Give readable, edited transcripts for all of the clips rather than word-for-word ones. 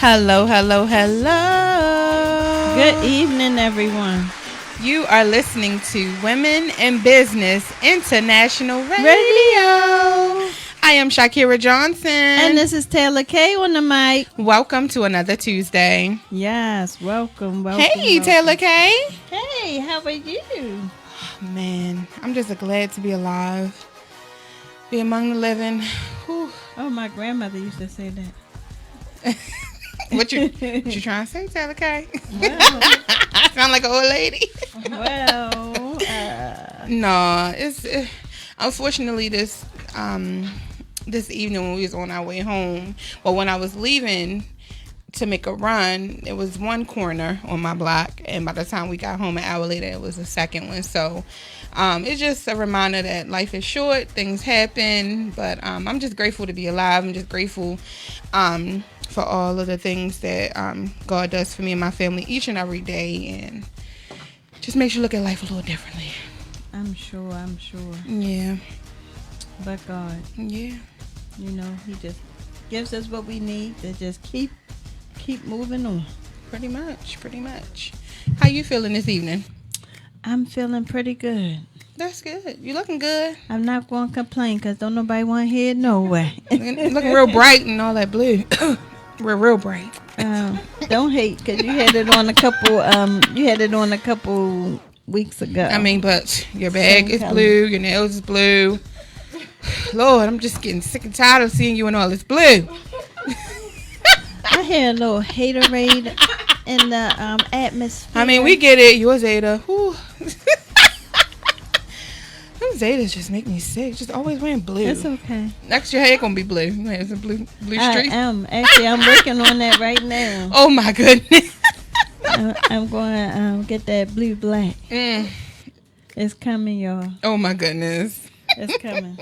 Hello, hello, hello. Good evening, everyone. You are listening to Women in Business International Radio. I am Shakira Johnson. And this is Taylor Kay on the mic. Welcome to another Tuesday. Yes, welcome. Hey, Taylor Kay. Hey, how are you? Man, I'm just glad to be alive. Be among the living. Whew. Oh, my grandmother used to say that. What you trying to say, Taylor Kay? Well, I sound like an old lady. well, No, it's unfortunately this evening when we was on our way home. Well, when I was leaving to make a run, it was one corner on my block, and by the time we got home an hour later, it was the second one. So it's just a reminder that life is short, things happen, but I'm just grateful to be alive. I'm just grateful for all of the things that God does for me and my family each and every day, and just makes you look at life a little differently. I'm sure. Yeah. But God, Yeah. you know, He just gives us what we need to just keep moving on. Pretty much. How you feeling this evening? I'm feeling pretty good. That's good. You looking good. I'm not going to complain because don't nobody want to hear it no way. Looking real bright and all that blue. Real bright. Don't hate because you had it on a couple. You had it on a couple weeks ago. I mean, but your bag Same is color. blue. Your nails is blue. Lord, I'm just getting sick and tired of seeing you in all this blue. I had a little haterade in the atmosphere. I mean, we get it. You're Zeta. Whew. Them Zetas just make me sick. Just always wearing blue. It's okay. Next your hair gonna be blue. You gonna have some blue I streaks. am actually. I'm working on that right now. Oh my goodness. I'm going to get that blue black. Mm. It's coming, y'all. Oh my goodness. It's coming.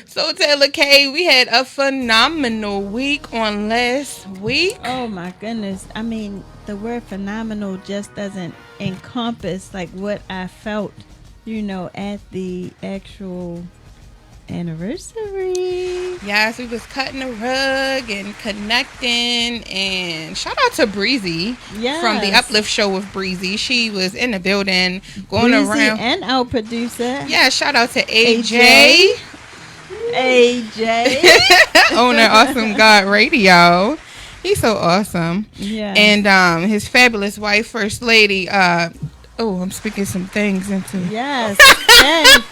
So Taylor Kay, we had a phenomenal week on last week. Oh my goodness. I mean, the word phenomenal just doesn't encompass like what I felt, you know, at the actual anniversary. Yes, we was cutting a rug and connecting, and shout out to Breezy from the Uplift Show with Breezy. She was in the building going Breezy around. and our producer. Yeah, shout out to AJ. Owner Awesome God Radio. He's so awesome. Yeah. And his fabulous wife, First Lady. I'm speaking some things into. Yes. Yes.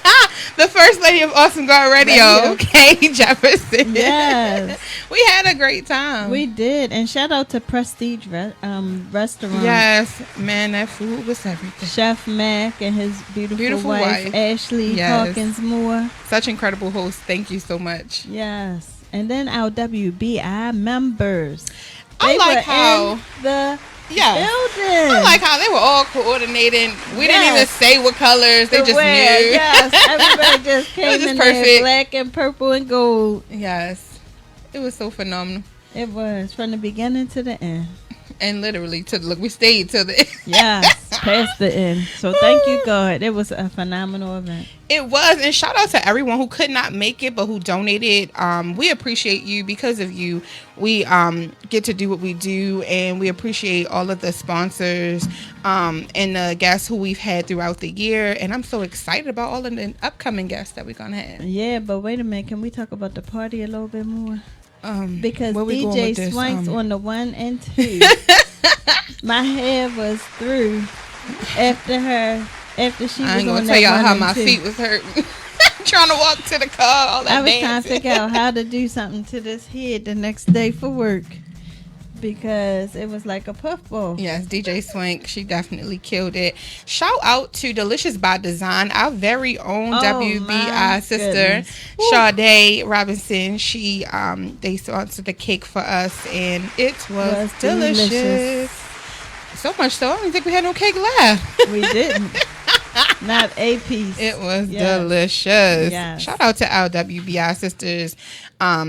The First Lady of Awesome God Radio, Kay Jefferson. Yes. We had a great time. We did. And shout out to Prestige Restaurant. Yes, man, that food was everything. Chef Mac and his beautiful wife, Ashley Yes. Hawkins Moore. Such incredible host. Thank you so much. Yes. And then our WBI members. I They like were how. in the Yeah. building. I like how they were all coordinating. We didn't even Yes. say what colors. They just wear. knew. Yes. Everybody just came just in perfect. there black and purple and gold. Yes. It was so phenomenal. It was from the beginning to the end. And literally, we stayed till the Yes, past the end. So thank you, God. It was a phenomenal event. It was, and shout out to everyone who could not make it but who donated. We appreciate you. Because of you, we get to do what we do, and we appreciate all of the sponsors and the guests who we've had throughout the year. And I'm so excited about all of the upcoming guests that we're gonna have. Yeah, but wait a minute. Can we talk about the party a little bit more? Because where we going DJ with this? Swanks on the 1 and 2. My hair was through after she was I ain't on gonna that tell y'all 1 how and my 2. feet was hurting. Trying to walk to the car, all that I was dancing. trying to figure out how to do something to this head the next day for work because it was like a puffball. Yes, DJ Swank, she definitely killed it. Shout out to Delicious by Design, our very own WBI my sister, goodness. Sade Robinson. She they sponsored the cake for us, and it was delicious. So much so, I don't even think we had no cake left. We didn't. Not a piece. It was Yes. delicious. Yes. Shout out to our WBI sisters.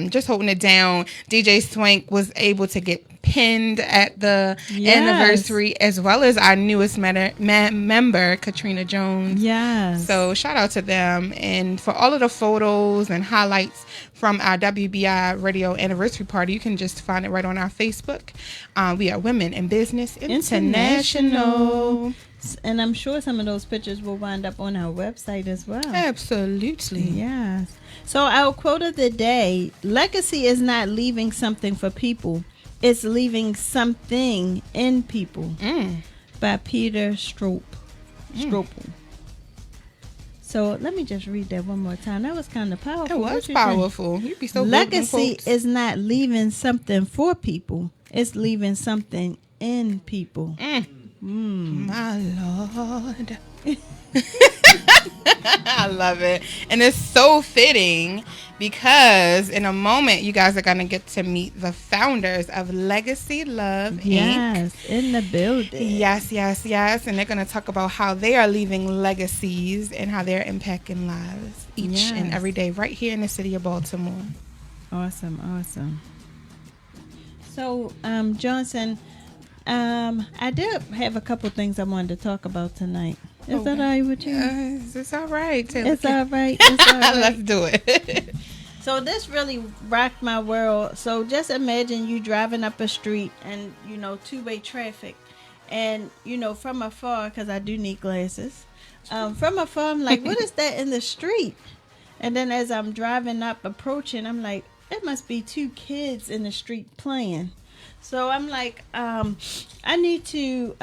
Just holding it down. DJ Swank was able to get pinned at the Yes. anniversary, as well as our newest member, Katrina Jones. Yes. So shout out to them. And for all of the photos and highlights from our WBI radio anniversary party, you can just find it right on our Facebook. We are Women in Business International. And I'm sure some of those pictures will wind up on our website as well. Absolutely. Yes. So our quote of the day: legacy is not leaving something for people, it's leaving something in people. By Peter Stroop. Stropel. So let me just read that one more time. That was kind of powerful. It was What you powerful. You'd be so think? good with Legacy quotes. is not leaving something for people, it's leaving something in people. My Lord. I love it. And it's so fitting because in a moment you guys are going to get to meet the founders of Legacy Love Inc. Yes, in the building. Yes. And they're going to talk about how they are leaving legacies and how they're impacting lives each and Yes. every day right here in the city of Baltimore. Awesome. So, Johnson, I did have a couple things I wanted to talk about tonight. Is that all right with you? It's all right, Taylor. It's all right. It's all right. Let's do it. So this really rocked my world. So just imagine you driving up a street and, two-way traffic. And, from afar, because I do need glasses, from afar, I'm like, what is that in the street? And then as I'm driving up, approaching, I'm like, it must be two kids in the street playing. So I'm like, I need to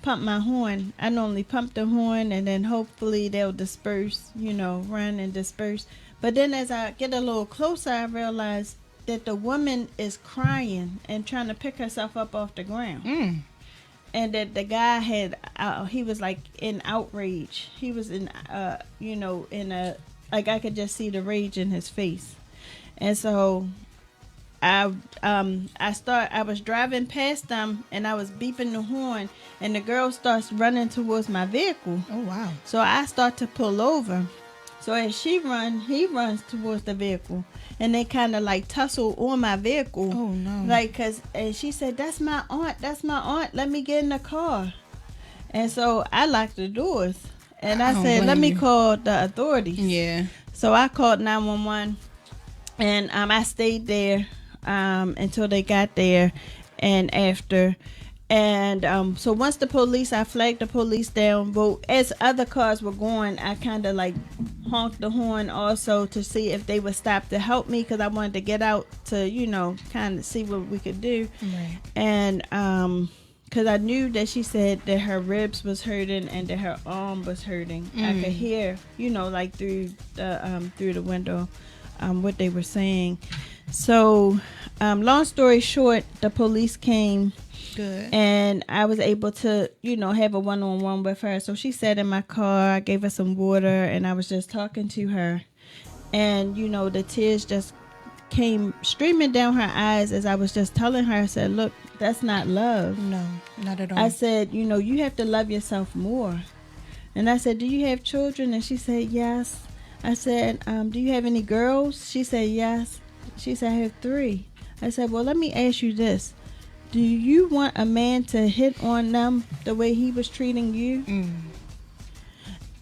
pump my horn. I normally pump the horn and then hopefully they'll disperse, run and disperse. But then as I get a little closer, I realize that the woman is crying and trying to pick herself up off the ground. And that the guy had, he was like in outrage. He was in, like I could just see the rage in his face. And so I was driving past them and I was beeping the horn and the girl starts running towards my vehicle. Oh, wow. So I start to pull over. So as she runs, he runs towards the vehicle and they kind of like tussle on my vehicle. Oh, no. Like, and she said, that's my aunt. Let me get in the car. And so I locked the doors and I said, let me call the authorities. Yeah. So I called 911 and I stayed there until they got there and after. And so once I flagged the police down. But as other cars were going, I kind of like honked the horn also to see if they would stop to help me because I wanted to get out to, kind of see what we could do. Right. And because I knew that she said that her ribs was hurting and that her arm was hurting. I could hear, like through the window what they were saying. So long story short, the police came. Good. And I was able to, have a one-on-one with her. So she sat in my car. I gave her some water and I was just talking to her. And, the tears just came streaming down her eyes as I was just telling her. I said, look, that's not love. No, not at all. I said, you have to love yourself more. And I said, do you have children? And she said, yes. I said, do you have any girls? She said, yes. She said, I have 3. I said, well, let me ask you this. Do you want a man to hit on them the way he was treating you?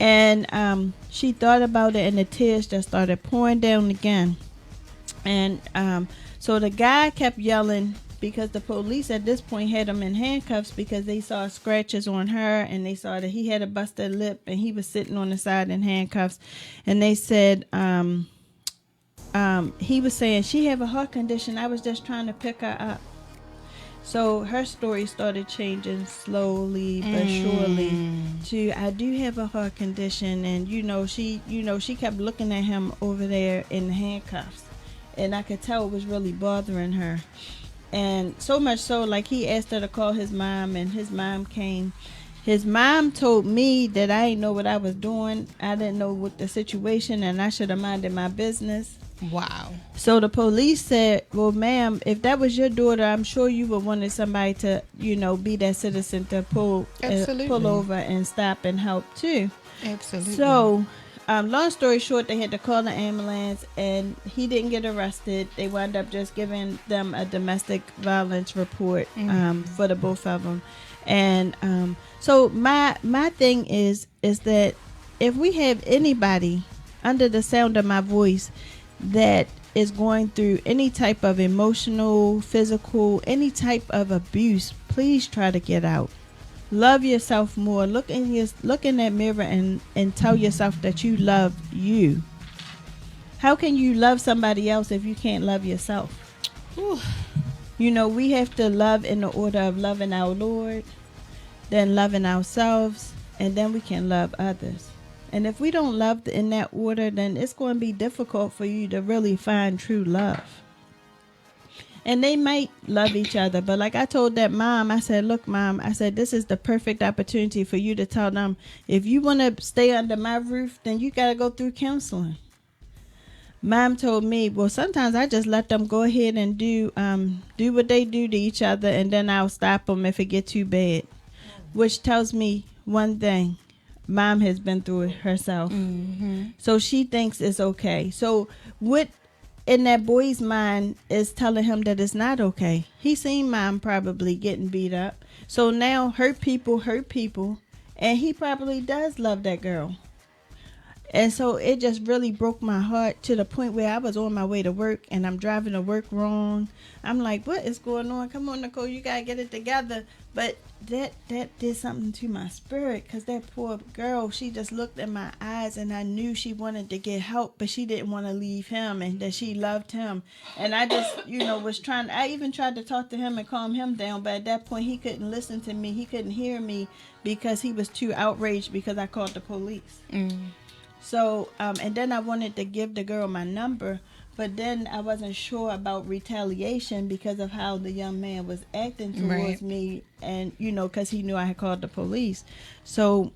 And she thought about it and the tears just started pouring down again. And so the guy kept yelling because the police at this point had him in handcuffs because they saw scratches on her and they saw that he had a busted lip and he was sitting on the side in handcuffs. And they said he was saying she have a heart condition. I was just trying to pick her up. So her story started changing slowly but surely to I do have a heart condition. And she kept looking at him over there in the handcuffs and I could tell it was really bothering her. And so much so, like, he asked her to call his mom and his mom came. His mom told me that I didn't know what I was doing. I didn't know what the situation and I should have minded my business. Wow. So the police said, well, ma'am, if that was your daughter, I'm sure you would wanted somebody to, be that citizen to pull Absolutely. over and stop and help too. Absolutely. So, long story short, they had to call the ambulance, and he didn't get arrested. They wound up just giving them a domestic violence report for the both of them. And so my thing is that if we have anybody under the sound of my voice that is going through any type of emotional, physical, any type of abuse, please try to get out. Love yourself more. Look in that mirror and tell yourself that you love you. How can you love somebody else if you can't love yourself? Whew. We have to love in the order of loving our Lord, then loving ourselves, and then we can love others. And if we don't love in that order, then it's going to be difficult for you to really find true love. And they might love each other, but like I told that mom, I said, look, mom, I said, this is the perfect opportunity for you to tell them, if you want to stay under my roof, then you got to go through counseling. Mom told me, well, sometimes I just let them go ahead and do what they do to each other, and then I'll stop them if it get too bad. Which tells me one thing. Mom has been through it herself. Mm-hmm. So she thinks it's okay. So what in that boy's mind is telling him that it's not okay? He seen mom probably getting beat up. So now hurt people. And he probably does love that girl. And so it just really broke my heart to the point where I was on my way to work and I'm driving to work wrong. I'm like, what is going on? Come on, Nicole, you got to get it together. But that did something to my spirit, because that poor girl, she just looked in my eyes and I knew she wanted to get help, but she didn't want to leave him and that she loved him. And I just, I even tried to talk to him and calm him down, but at that point he couldn't listen to me. He couldn't hear me because he was too outraged because I called the police. So, and then I wanted to give the girl my number, but then I wasn't sure about retaliation because of how the young man was acting towards me, and, because he knew I had called the police. So,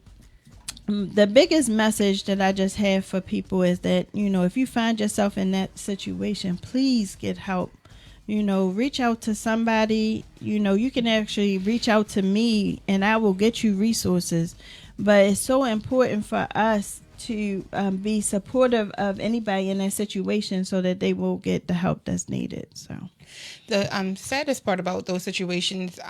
the biggest message that I just have for people is that, if you find yourself in that situation, please get help. Reach out to somebody. You can actually reach out to me and I will get you resources. But it's so important for us to be supportive of anybody in that situation so that they will get the help that's needed. So the saddest part about those situations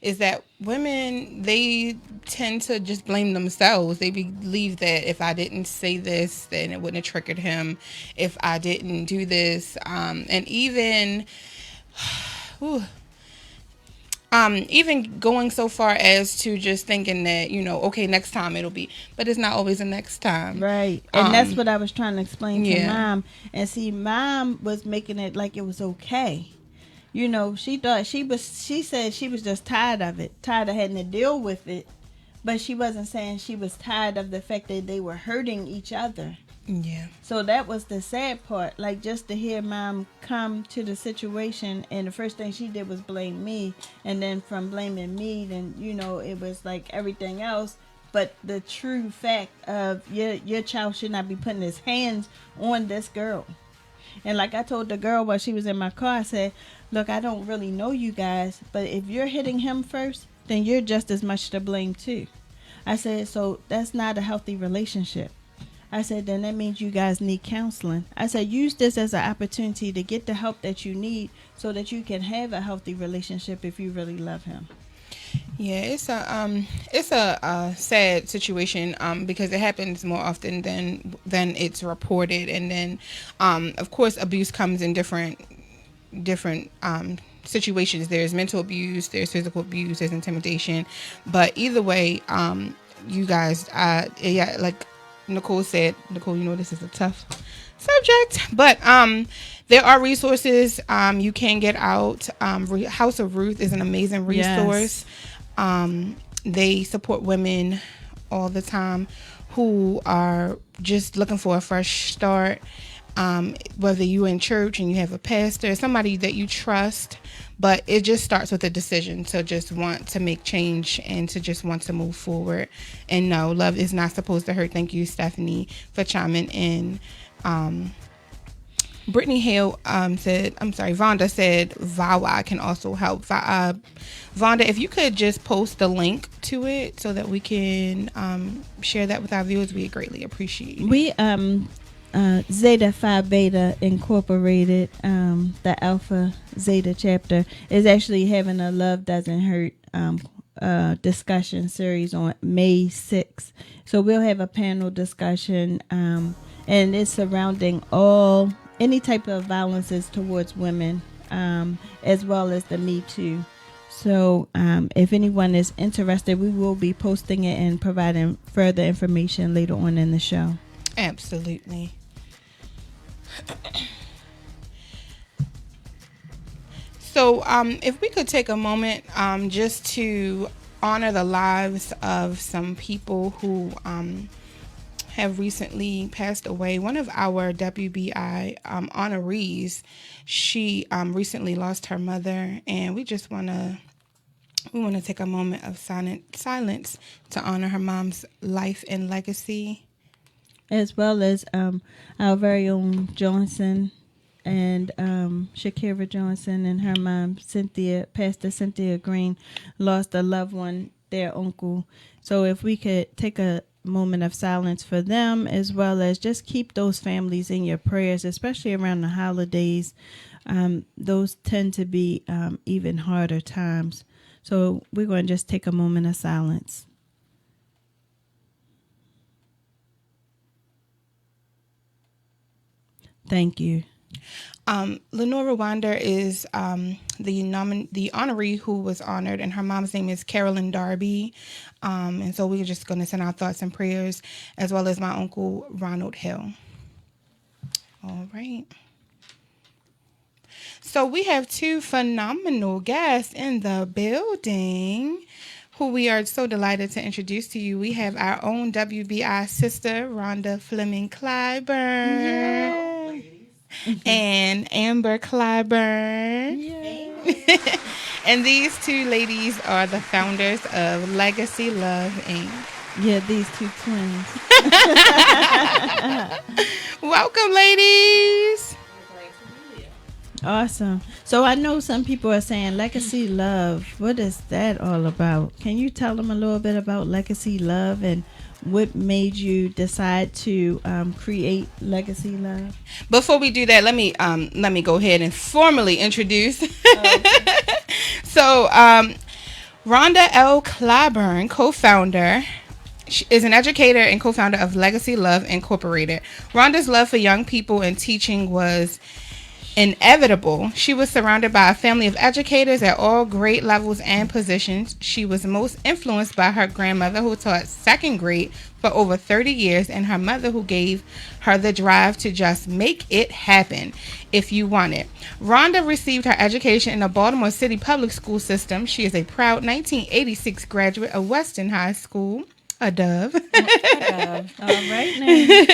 is that women, they tend to just blame themselves. They believe that if I didn't say this, then it wouldn't have triggered him. If I didn't do this, and even even going so far as to just thinking that, okay, next time it'll be, but it's not always the next time. Right. And that's what I was trying to explain to mom. And see, mom was making it like it was okay. She thought she said she was just tired of it, tired of having to deal with it. But she wasn't saying she was tired of the fact that they were hurting each other. Yeah. So that was the sad part. Like, just to hear mom come to the situation, and the first thing she did was blame me. And then from blaming me, then, it was like everything else. But the true fact of your child should not be putting his hands on this girl. And like I told the girl while she was in my car, I said, look, I don't really know you guys, but if you're hitting him first, then you're just as much to blame too. I said, so that's not a healthy relationship. I said, then that means you guys need counseling. I said, use this as an opportunity to get the help that you need so that you can have a healthy relationship if you really love him. Yeah, it's a sad situation because it happens more often than it's reported, and then of course abuse comes in different situations. There's mental abuse, there's physical abuse, there's intimidation, but either way, you guys, like Nicole said, this is a tough subject, but there are resources. You can get out. House of Ruth is an amazing resource. Yes. They support women all the time who are just looking for a fresh start. Whether you're in church and you have a pastor, somebody that you trust, but it just starts with a decision to just want to make change and to just want to move forward. And no, love is not supposed to hurt. Thank you, Stephanie, for chiming in. Brittany Hale Vonda said VAWA can also help. Vonda, if you could just post the link to it so that we can share that with our viewers, we greatly appreciate it. We Zeta Phi Beta Incorporated, the Alpha Zeta chapter, is actually having a Love Doesn't Hurt discussion series on May 6th. So we'll have a panel discussion, and it's surrounding any type of violences towards women, as well as the Me Too. So if anyone is interested, we will be posting it and providing further information later on in the show. Absolutely. So if we could take a moment just to honor the lives of some people who have recently passed away. One of our WBI honorees, she recently lost her mother, and we want to take a moment of silence to honor her mom's life and legacy, as well as our very own Johnson and Shakira Johnson and her mom, Pastor Cynthia Green, lost a loved one, their uncle. So if we could take a moment of silence for them, as well as just keep those families in your prayers, especially around the holidays. Those tend to be even harder times. So we're going to just take a moment of silence. Thank you. Lenora Wander is the honoree who was honored, and her mom's name is Carolyn Darby. And so we're just going to send our thoughts and prayers, as well as my uncle Ronald Hill. All right. So we have two phenomenal guests in the building who we are so delighted to introduce to you. We have our own WBI sister, Rhonda Fleming Clyburn. Yay. And Amber Clyburn. And these two ladies are the founders of Legacy Love, Inc. Yeah, these two twins. Welcome, ladies. Awesome. So I know some people are saying Legacy Love. What is that all about? Can you tell them a little bit about Legacy Love and what made you decide to create Legacy Love? Before we do that, let me go ahead and formally introduce. So, Rhonda L. Clyburn, co-founder, is an educator and co-founder of Legacy Love Incorporated. Rhonda's love for young people and teaching was inevitable. She was surrounded by a family of educators at all grade levels and positions. She was most influenced by her grandmother, who taught second grade for over 30 years, and her mother, who gave her the drive to just make it happen if you want it. Rhonda received her education in the Baltimore City public school system. She is a proud 1986 graduate of Weston High School, a Dove. All right now.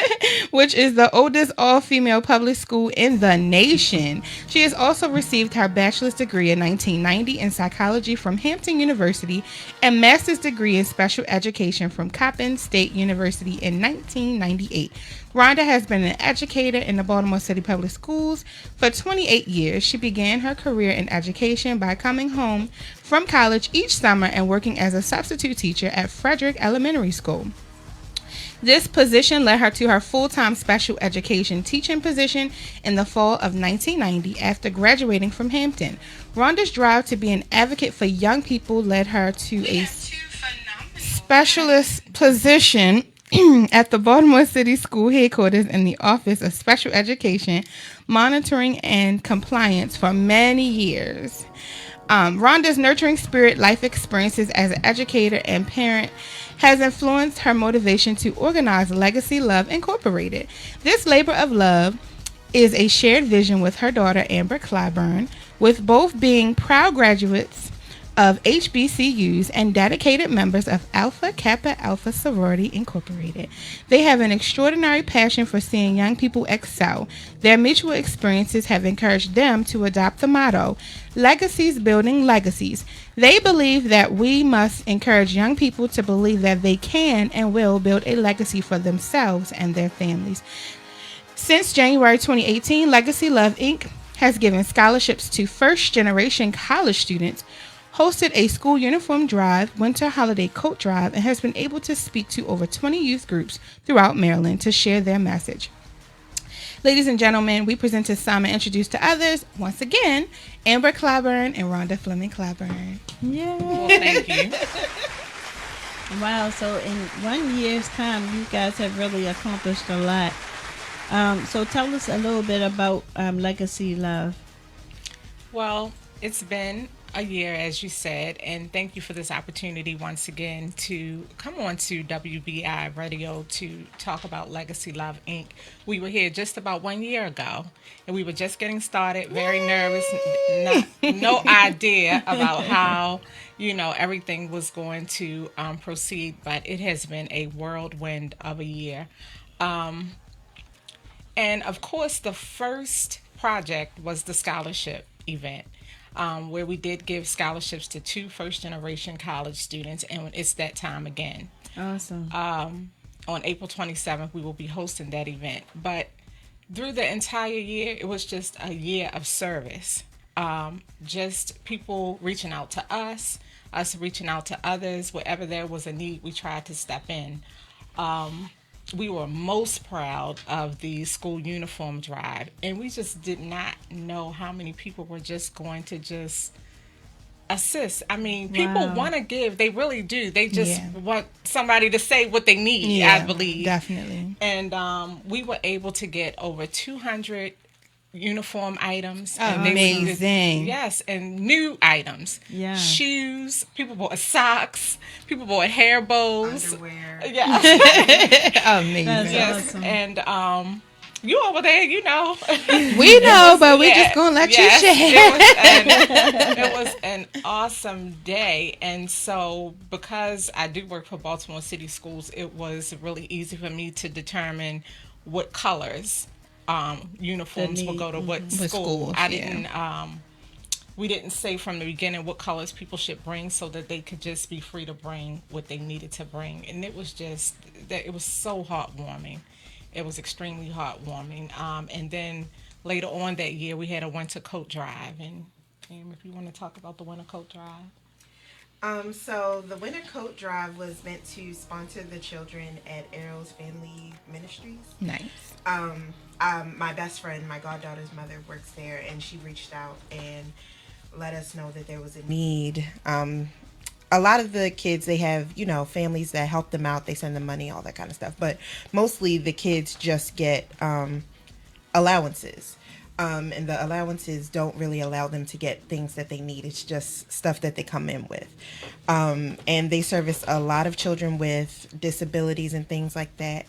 Which is the oldest all-female public school in the nation. She has also received her bachelor's degree in 1990 in psychology from Hampton University and master's degree in special education from Coppin State University in 1998. Rhonda has been an educator in the Baltimore City Public Schools for 28 years. She began her career in education by coming home from college each summer and working as a substitute teacher at Frederick Elementary School. This position led her to her full-time special education teaching position in the fall of 1990 after graduating from Hampton. Rhonda's drive to be an advocate for young people led her to a specialist position at the Baltimore City School headquarters in the Office of Special Education, Monitoring and Compliance for many years. Rhonda's nurturing spirit, life experiences as an educator and parent has influenced her motivation to organize Legacy Love Incorporated. This labor of love is a shared vision with her daughter, Amber Clyburn, with both being proud graduates of HBCUs and dedicated members of Alpha Kappa Alpha Sorority Incorporated. They have an extraordinary passion for seeing young people excel. Their mutual experiences have encouraged them to adopt the motto, Legacies Building Legacies. They believe that we must encourage young people to believe that they can and will build a legacy for themselves and their families. Since January 2018, Legacy Love Inc. has given scholarships to first-generation college students, hosted a school uniform drive, winter holiday coat drive, and has been able to speak to over 20 youth groups throughout Maryland to share their message. Ladies and gentlemen, we present to some and introduce to others, once again, Amber Claiborne and Rhonda Fleming Claiborne. Yeah. Well, thank you. Wow. So in 1 year's time, you guys have really accomplished a lot. So tell us a little bit about Legacy Love. Well, it's been a year, as you said, and thank you for this opportunity once again to come on to WBI Radio to talk about Legacy Love Inc. We were here just about 1 year ago, and we were just getting started, very nervous, no idea about how, everything was going to proceed, but it has been a whirlwind of a year. And of course, the first project was the scholarship event, where we did give scholarships to 2 first-generation college students, and it's that time again. Awesome. On April 27th, we will be hosting that event. But through the entire year, it was just a year of service. Just people reaching out to us reaching out to others. Wherever there was a need, we tried to step in. We were most proud of the school uniform drive, and we just did not know how many people were just going to just assist. I mean, people want to give, they really do. They just want somebody to say what they need, I believe. Definitely. And we were able to get over 200 uniform items. Amazing. Yes, and new items. Yeah. Shoes. People bought socks. People bought hair bows. Underwear. Yeah. Amazing. That's Yes. awesome. And you over there, We know, but we're just going to let you share. It was an awesome day. And so because I do work for Baltimore City Schools, it was really easy for me to determine what colors uniforms will go to what school. schools, I didn't we didn't say from the beginning what colors people should bring so that they could just be free to bring what they needed to bring. And it was just that it was so heartwarming. It was extremely heartwarming. And then later on that year we had a winter coat drive, and if you want to talk about the winter coat drive. So the Winter Coat Drive was meant to sponsor the children at Arrow's Family Ministries. Nice. My best friend, my goddaughter's mother, works there, and she reached out and let us know that there was a need. A lot of the kids, they have, families that help them out. They send them money, all that kind of stuff. But mostly the kids just get allowances. And the allowances don't really allow them to get things that they need. It's just stuff that they come in with. And they service a lot of children with disabilities and things like that.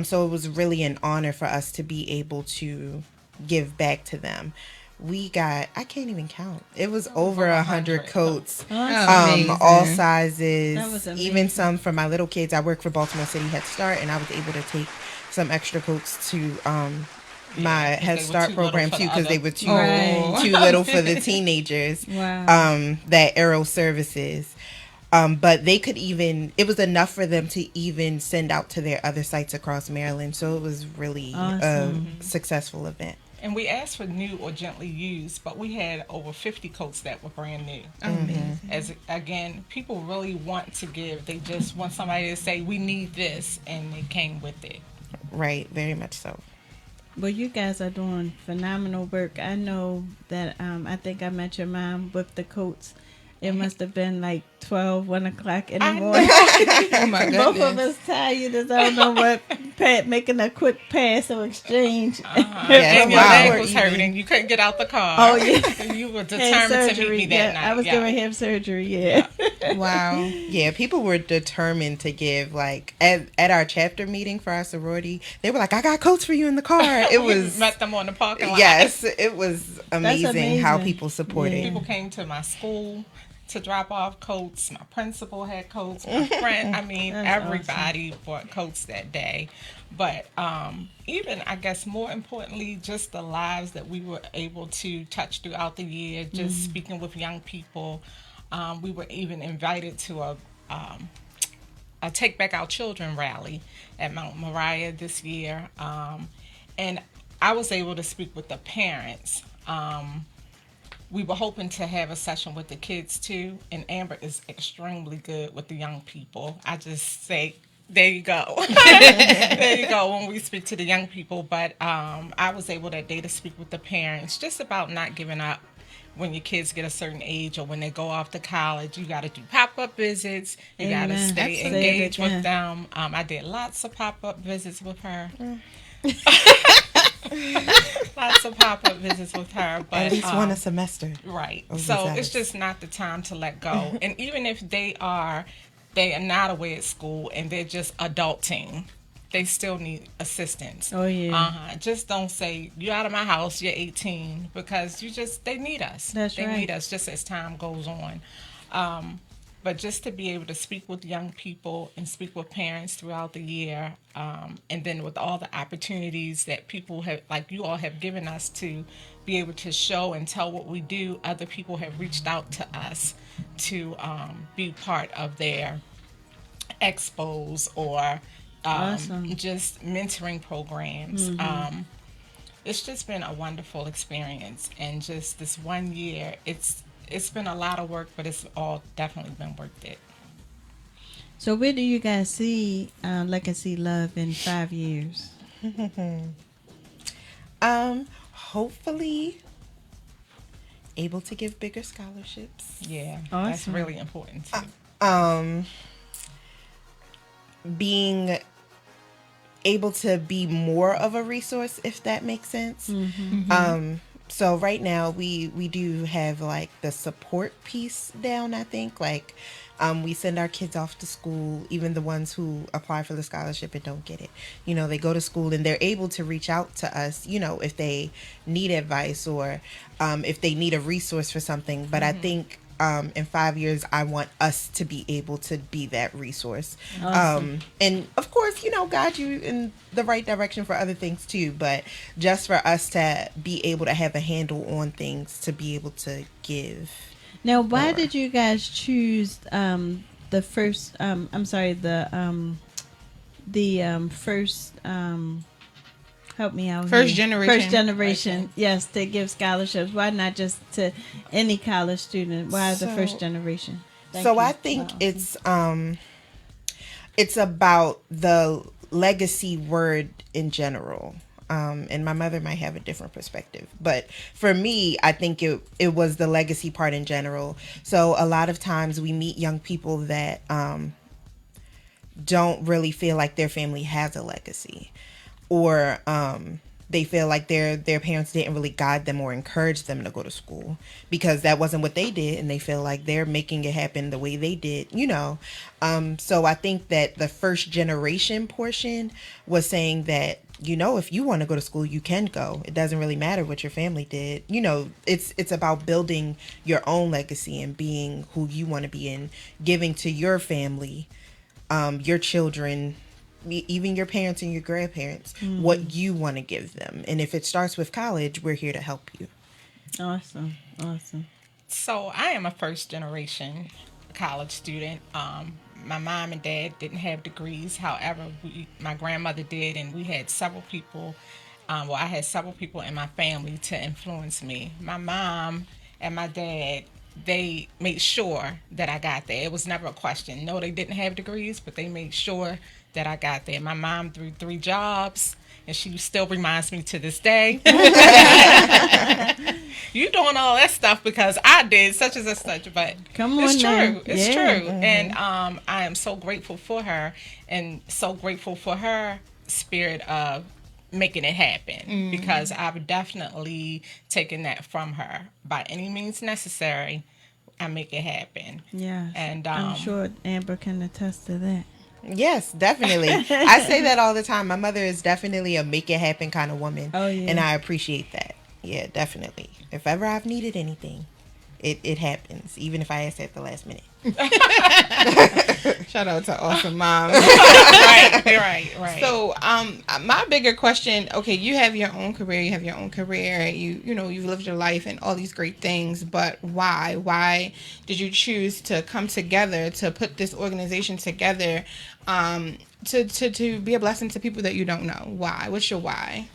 So it was really an honor for us to be able to give back to them. We got, I can't even count. It was over 100 coats, all sizes, That was amazing. even some for my little kids. I work for Baltimore City Head Start, and I was able to take some extra coats to my Head they were Start too program little for too, the because they other- were too little for the teenagers. Wow. That Arrow services. But they could even, it was enough for them to even send out to their other sites across Maryland. So it was really Awesome. a successful event. And we asked for new or gently used, but we had over 50 coats that were brand new. Amazing. As again, people really want to give. They just want somebody to say, "We need this," and it came with it. Right, very much so. Well, you guys are doing phenomenal work. I know that I think I met your mom with the coats. It must have been like 12, 1 o'clock in the morning. Oh my goodness. Both of us tired as I don't know what, making a quick pass or exchange. Yes, And your wow. leg was hurting. You couldn't get out the car. Oh, yeah. You were Had determined to meet surgery. me that Yeah, night. I was Yeah. doing hip surgery, yeah. Wow. Yeah, people were determined to give. Like at our chapter meeting for our sorority, they were like, "I got coats for you in the car." It We was met them on the parking lot. yes, it was amazing how amazing. people supported. Yeah. People came to my school to drop off coats. My principal had coats. My friend, I mean, That's everybody bought coats that day. But even, I guess, more importantly, just the lives that we were able to touch throughout the year, just speaking with young people. We were even invited to a Take Back Our Children rally at Mount Moriah this year. And I was able to speak with the parents. We were hoping to have a session with the kids too, and Amber is extremely good with the young people. I just say, there you go. There you go when we speak to the young people. But I was able that day to speak with the parents just about not giving up when your kids get a certain age or when they go off to college. You got to do pop-up visits. You got to Amen. stay Absolutely. engaged with them. I did lots of pop-up visits with her. Lots of pop-up visits with her. But, At least one a semester. Right. Of So these it's just not the time to let go. And even if they are not away at school and they're just adulting, they still need assistance. Oh, yeah. Just don't say, you're out of my house, you're 18, because they need us. That's they right. need us just as time goes on. But just to be able to speak with young people and speak with parents throughout the year, and then with all the opportunities that people have, like you all have given us to be able to show and tell what we do, other people have reached out to us to be part of their expos or Awesome. just mentoring programs. It's just been a wonderful experience, and just this 1 year, it's been a lot of work, but it's all definitely been worth it. So where do you guys see Legacy Love in 5 years? Hopefully able to give bigger scholarships. Yeah, that's Awesome. really important too. Being able to be more of a resource, if that makes sense. So right now we do have like the support piece down, I think. Like we send our kids off to school, even the ones who apply for the scholarship and don't get it. You know, they go to school and they're able to reach out to us, you know, if they need advice or if they need a resource for something. But I think in 5 years, I want us to be able to be that resource. Awesome. And of course, you know, guide you in the right direction for other things too. But just for us to be able to have a handle on things, to be able to give. Now, why Or- did you guys choose the first? First. Help me out. First here. generation. First generation. Yes, to give scholarships. Why not just to any college student? Why the So- first generation? Thank So you. I think Wow. it's about the legacy word in general. And my mother might have a different perspective, but for me, I think it was the legacy part in general. So a lot of times we meet young people that don't really feel like their family has a legacy, or they feel like their parents didn't really guide them or encourage them to go to school because that wasn't what they did, and they feel like they're making it happen the way they did, you know. So I think that the first generation portion was saying that, you know, if you want to go to school, you can go. It doesn't really matter what your family did. You know, it's about building your own legacy and being who you want to be and giving to your family, your children, even your parents and your grandparents, what you want to give them. And if it starts with college, we're here to help you. Awesome. So I am a first generation college student. My mom and dad didn't have degrees. However, my grandmother did, and we had several people. I had several people in my family to influence me. My mom and my dad, they made sure that I got there. It was never a question. No, they didn't have degrees, but they made sure that I got there. My mom threw 3 jobs, and she still reminds me to this day. You doing all that stuff because I did such and such, but Come it's on true. now. It's Yeah. true. And I am so grateful for her, and so grateful for her spirit of making it happen, because I've definitely taken that from her. By any means necessary, I make it happen. Yeah. And I'm sure Amber can attest to that. Yes, definitely. I say that all the time. My mother is definitely a make it happen kind of woman. Oh, yeah. And I appreciate that. Yeah, definitely. If ever I've needed anything, it happens, even if I ask at the last minute. Shout out to awesome mom. right. So, my bigger question, okay, you have your own career, you know, you've lived your life and all these great things, but why? Why did you choose to come together, to put this organization together, to be a blessing to people that you don't know? Why? What's your why?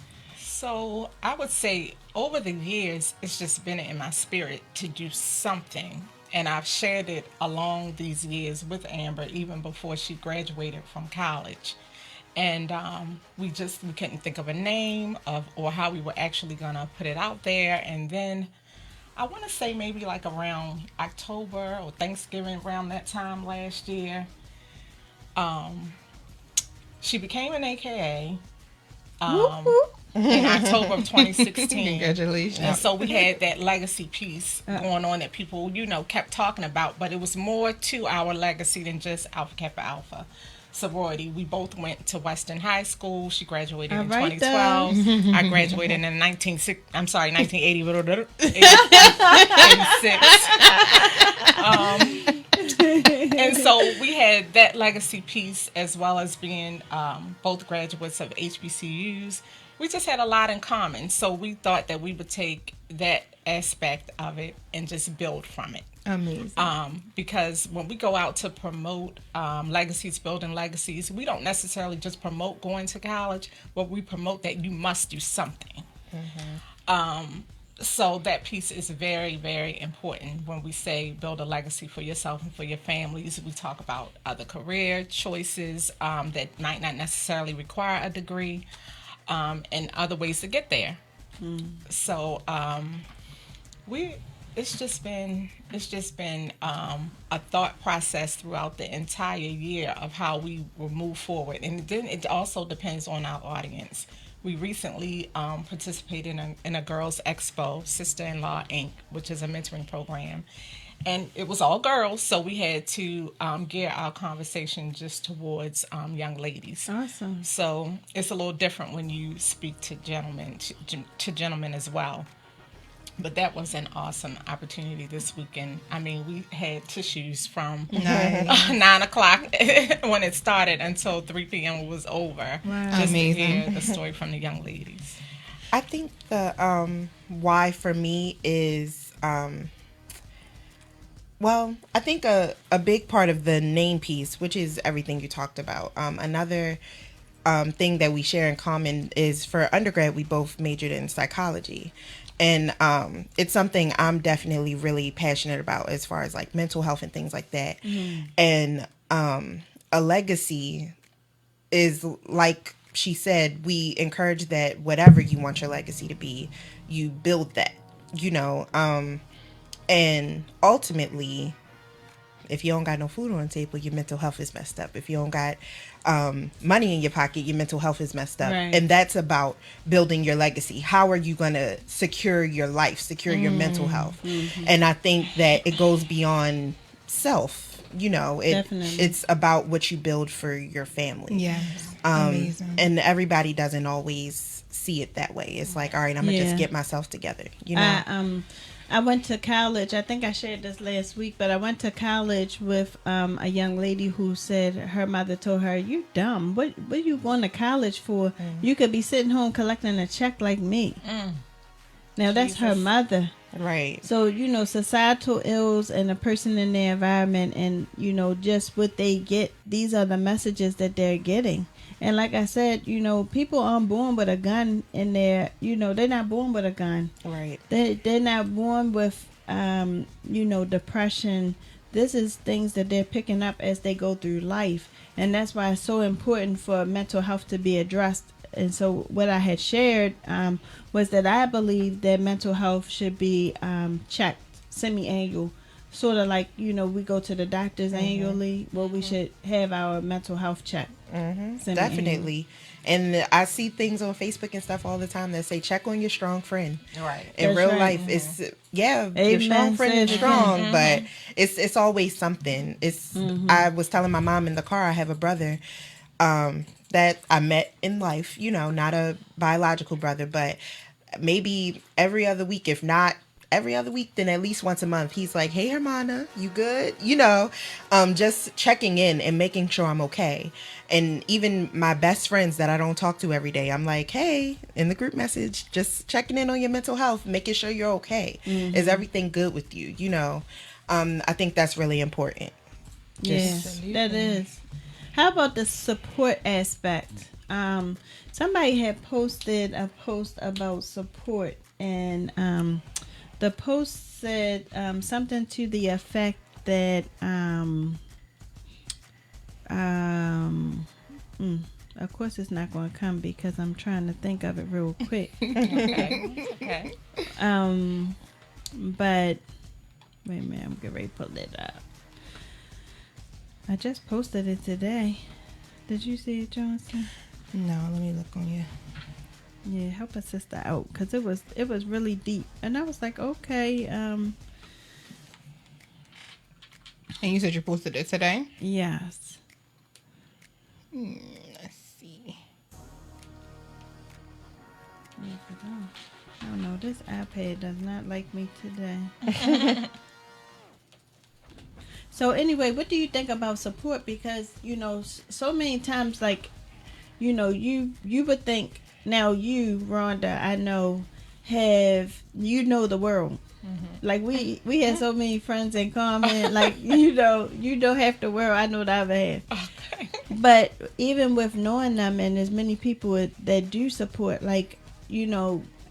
So I would say over the years, it's just been in my spirit to do something. And I've shared it along these years with Amber, even before she graduated from college. And we couldn't think of a name or how we were actually gonna put it out there. And then I want to say maybe like around October or Thanksgiving, around that time last year, she became an AKA. In October of 2016. Congratulations. And so we had that legacy piece going on that people, kept talking about, but it was more to our legacy than just Alpha Kappa Alpha sorority. We both went to Western High School. She graduated in 2012. I graduated in 1986. And so we had that legacy piece as well as being both graduates of HBCUs. We just had a lot in common. So we thought that we would take that aspect of it and just build from it. Amazing. Because when we go out to promote legacies, building legacies, we don't necessarily just promote going to college, but we promote that you must do something. So that piece is very, very important when we say build a legacy for yourself and for your families. We talk about other career choices that might not necessarily require a degree and other ways to get there. So it's just been a thought process throughout the entire year of how we will move forward. And then it also depends on our audience. We recently participated in a Girls Expo, Sister-in-Law Inc., which is a mentoring program. And it was all girls, so we had to gear our conversation just towards young ladies. Awesome. So it's a little different when you speak to gentlemen, to gentlemen as well. But that was an awesome opportunity this weekend. I mean, we had tissues from 9 o'clock when it started until 3 p.m. was over. Wow. Just Amazing. to hear the story from the young ladies. I think the why for me is I think a big part of the name piece, which is everything you talked about. Another thing that we share in common is for undergrad, we both majored in psychology. And it's something I'm definitely really passionate about as far as like mental health and things like that. And a legacy is, like she said, we encourage that whatever you want your legacy to be, you build that, and ultimately, if you don't got no food on the table, your mental health is messed up. If you don't got money in your pocket, your mental health is messed up. Right. And that's about building your legacy. How are you going to secure your life, secure your mental health? And I think that it goes beyond self. Definitely. It's about what you build for your family. Yes. Amazing. And everybody doesn't always see it that way. It's like, all right, I'm going to just get myself together. I went to college. I think I shared this last week, but I went to college with a young lady who said her mother told her, "You dumb. What are you going to college for? You could be sitting home collecting a check like me." Now that's her mother. Right. So, societal ills and a person in their environment and, just what they get, these are the messages that they're getting. And like I said, people aren't born with a gun in their, they're not born with a gun. Right. They're not born with, depression. This is things that they're picking up as they go through life. And that's why it's so important for mental health to be addressed. And so what I had shared was that I believe that mental health should be checked semi-annual. Sort of like, we go to the doctors annually. Well, we should have our mental health checked. Definitely. And I see things on Facebook and stuff all the time that say, check on your strong friend. Right. In That's real right. life, it's, your Amen. strong friend is Says strong, but it's always something. It's, I was telling my mom in the car, I have a brother that I met in life, not a biological brother, but maybe every other week, if not every other week, then at least once a month, he's like, "Hey, Hermana, you good?" Just checking in and making sure I'm okay. And even my best friends that I don't talk to every day, I'm like, "Hey," in the group message, just checking in on your mental health, making sure you're okay. Is everything good with you? I think that's really important. Yes, that is. How about the support aspect? somebody had posted a post about support, and the post said something to the effect that of course it's not going to come because I'm trying to think of it real quick. Okay. But wait a minute, I'm getting ready to pull it up. I just posted it today. Did you see it, Johnson? No, let me look on you. Yeah, help a sister out because it was really deep, and I was like, okay, And you said you posted it today? yes. Let's see. I don't know. This iPad does not like me today. So anyway, what do you think about support? Because so many times, like, you would think now you, Rhonda, I know, the world. Mm-hmm. Like we had so many friends in common. Like you know half the world. I know that I have. Okay. But even with knowing them, and there's many people that do support, like,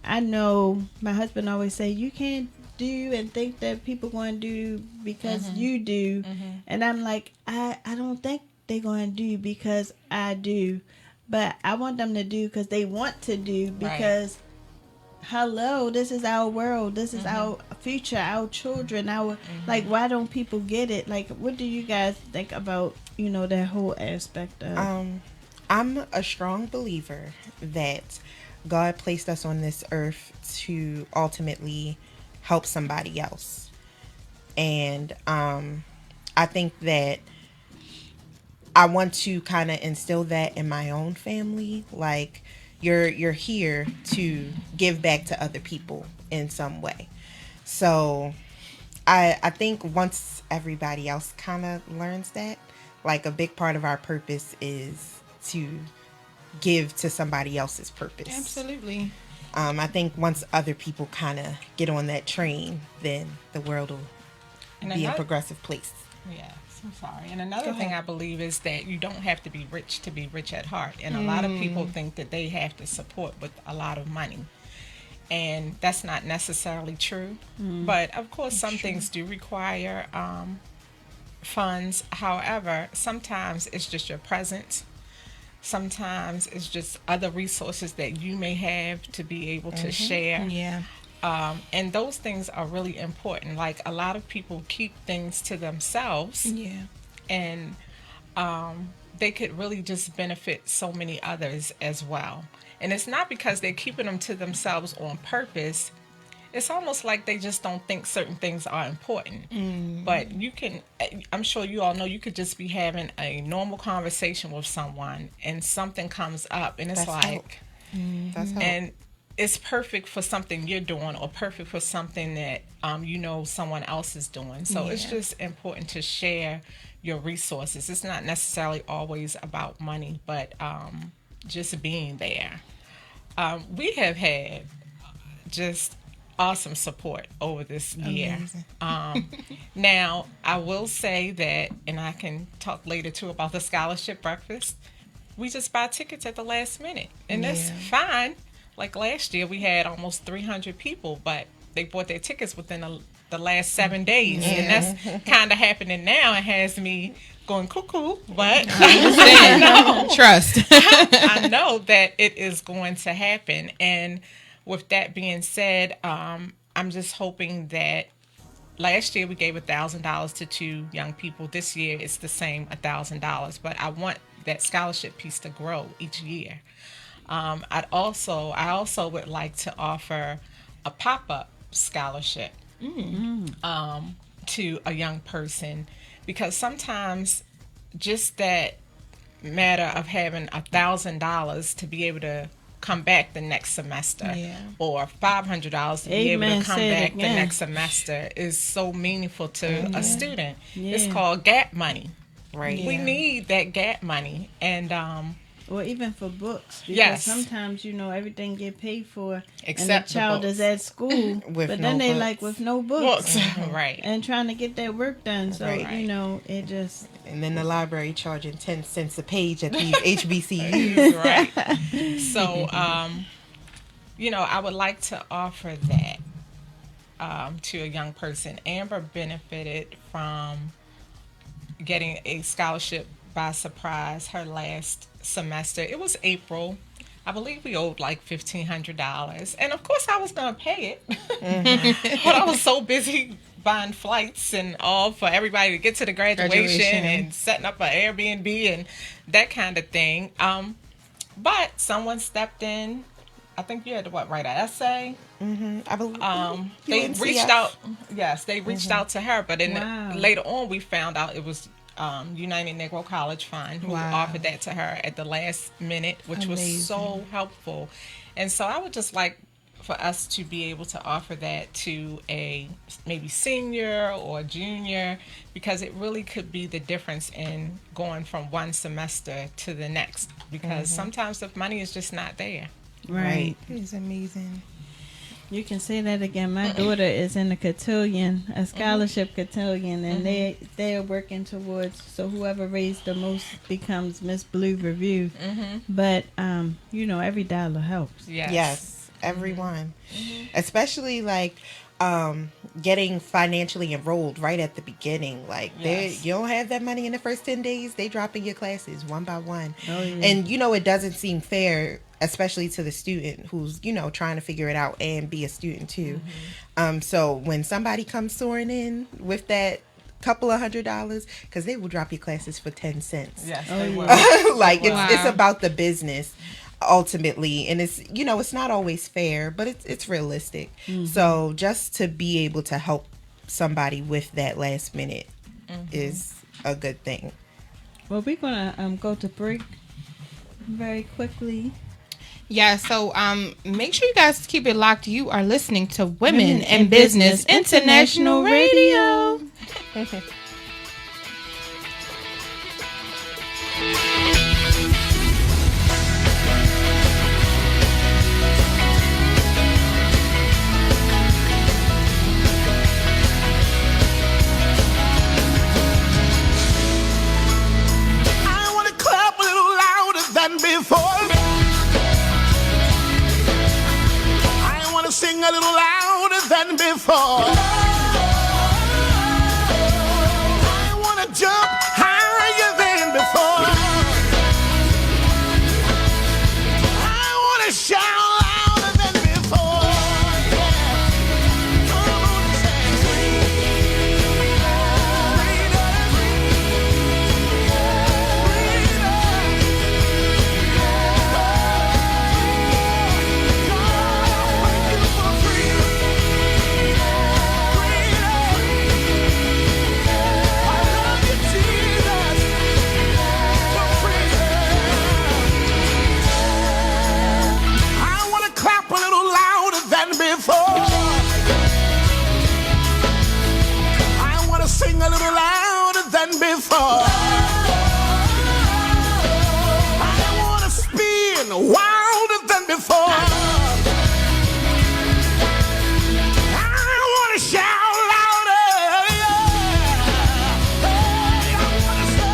I know my husband always say, you can't do and think that people going to do because you do. Mm-hmm. And I'm like, I don't think they're going to do because I do. But I want them to do because they want to do, because hello, this is our world. This is our future, our children, like, why don't people get it? Like, what do you guys think about, that whole aspect of? I'm a strong believer that God placed us on this earth to ultimately help somebody else. And I think that I want to kind of instill that in my own family. Like, you're here to give back to other people in some way. So I think once everybody else kind of learns that, like, a big part of our purpose is to give to somebody else's purpose. Absolutely. I think once other people kind of get on that train, then the world will be a progressive place. Yes, I'm sorry. And another thing I believe is that you don't have to be rich at heart. And a lot of people think that they have to support with a lot of money. And that's not necessarily true. But of course, some things do require funds. However, sometimes it's just your presence. Sometimes it's just other resources that you may have to be able to share. Yeah. And those things are really important. Like, a lot of people keep things to themselves. Yeah. And they could really just benefit so many others as well. And it's not because they're keeping them to themselves on purpose. It's almost like they just don't think certain things are important. But you can, I'm sure you all know, you could just be having a normal conversation with someone and something comes up and it's That's like, That's help. and it's perfect for something you're doing or perfect for something that someone else is doing. So it's just important to share your resources. It's not necessarily always about money, but just being there. We have had just awesome support over this year. Now, I will say that, and I can talk later too about the scholarship breakfast, we just buy tickets at the last minute, and that's fine. Like last year, we had almost 300 people, but they bought their tickets within the last 7 days, and that's kind of happening now. It has me going cuckoo, but I understand. Trust. I know that it is going to happen. And with that being said, I'm just hoping that last year we gave $1,000 to 2 young people. This year it's the same, $1,000, but I want that scholarship piece to grow each year. I also would like to offer a pop-up scholarship to a young person, because sometimes just that matter of having $1,000 to be able to come back the next semester, or $500 to be able to come back the next semester is so meaningful to a student. It's called gap money. Right. We need that gap money. And or even for books. Because Yes. sometimes, everything get paid for Except and the the child books. is at school. With but no then they books. like with no books. Books, right? And trying to get that work done. So, Right. it just... And then the library charging 10 cents a page at these HBCUs. Right. So, I would like to offer that to a young person. Amber benefited from getting a scholarship by surprise her last semester. It was April. I believe we owed like $1,500. And of course I was going to pay it. But I was so busy buying flights and all for everybody to get to the graduation. And setting up an Airbnb and that kind of thing. But someone stepped in. I think you had to write an essay. I believe They UNCF. reached out. Yes, they reached out to her, but Wow. later on we found out it was United Negro College Fund who Wow. offered that to her at the last minute, which was so helpful. And so I would just like for us to be able to offer that to a maybe senior or junior, because it really could be the difference in going from one semester to the next, because sometimes the money is just not there. Right. It's amazing. You can say that again. My daughter is in a cotillion, a scholarship cotillion, and they're working towards, so whoever raised the most becomes Miss Blue Review. But every dollar helps. Yes, everyone. Especially like getting financially enrolled right at the beginning. Like Yes. you don't have that money in the first 10 days, they dropping your classes one by one. Oh, yeah. And it doesn't seem fair, especially to the student who's trying to figure it out and be a student too. So when somebody comes soaring in with that couple of $100, because they will drop your classes for 10 cents. Yes, Oh, they yeah. will. Like Wow. it's about the business ultimately, and it's it's not always fair, but it's realistic. So just to be able to help somebody with that last minute is a good thing. Well, we're going to go to break very quickly. Yeah, so make sure you guys keep it locked. You are listening to Women in Business International Radio. I want to clap a little louder than before. I want to sing a little louder than before. I want to jump higher than before. I want to shout louder than before. Yeah. Come on and say, I want to clap a little louder than before. I want to sing a little louder than before. I want to spin wilder than before. I want to shout louder. Yeah. Hey, I want to say,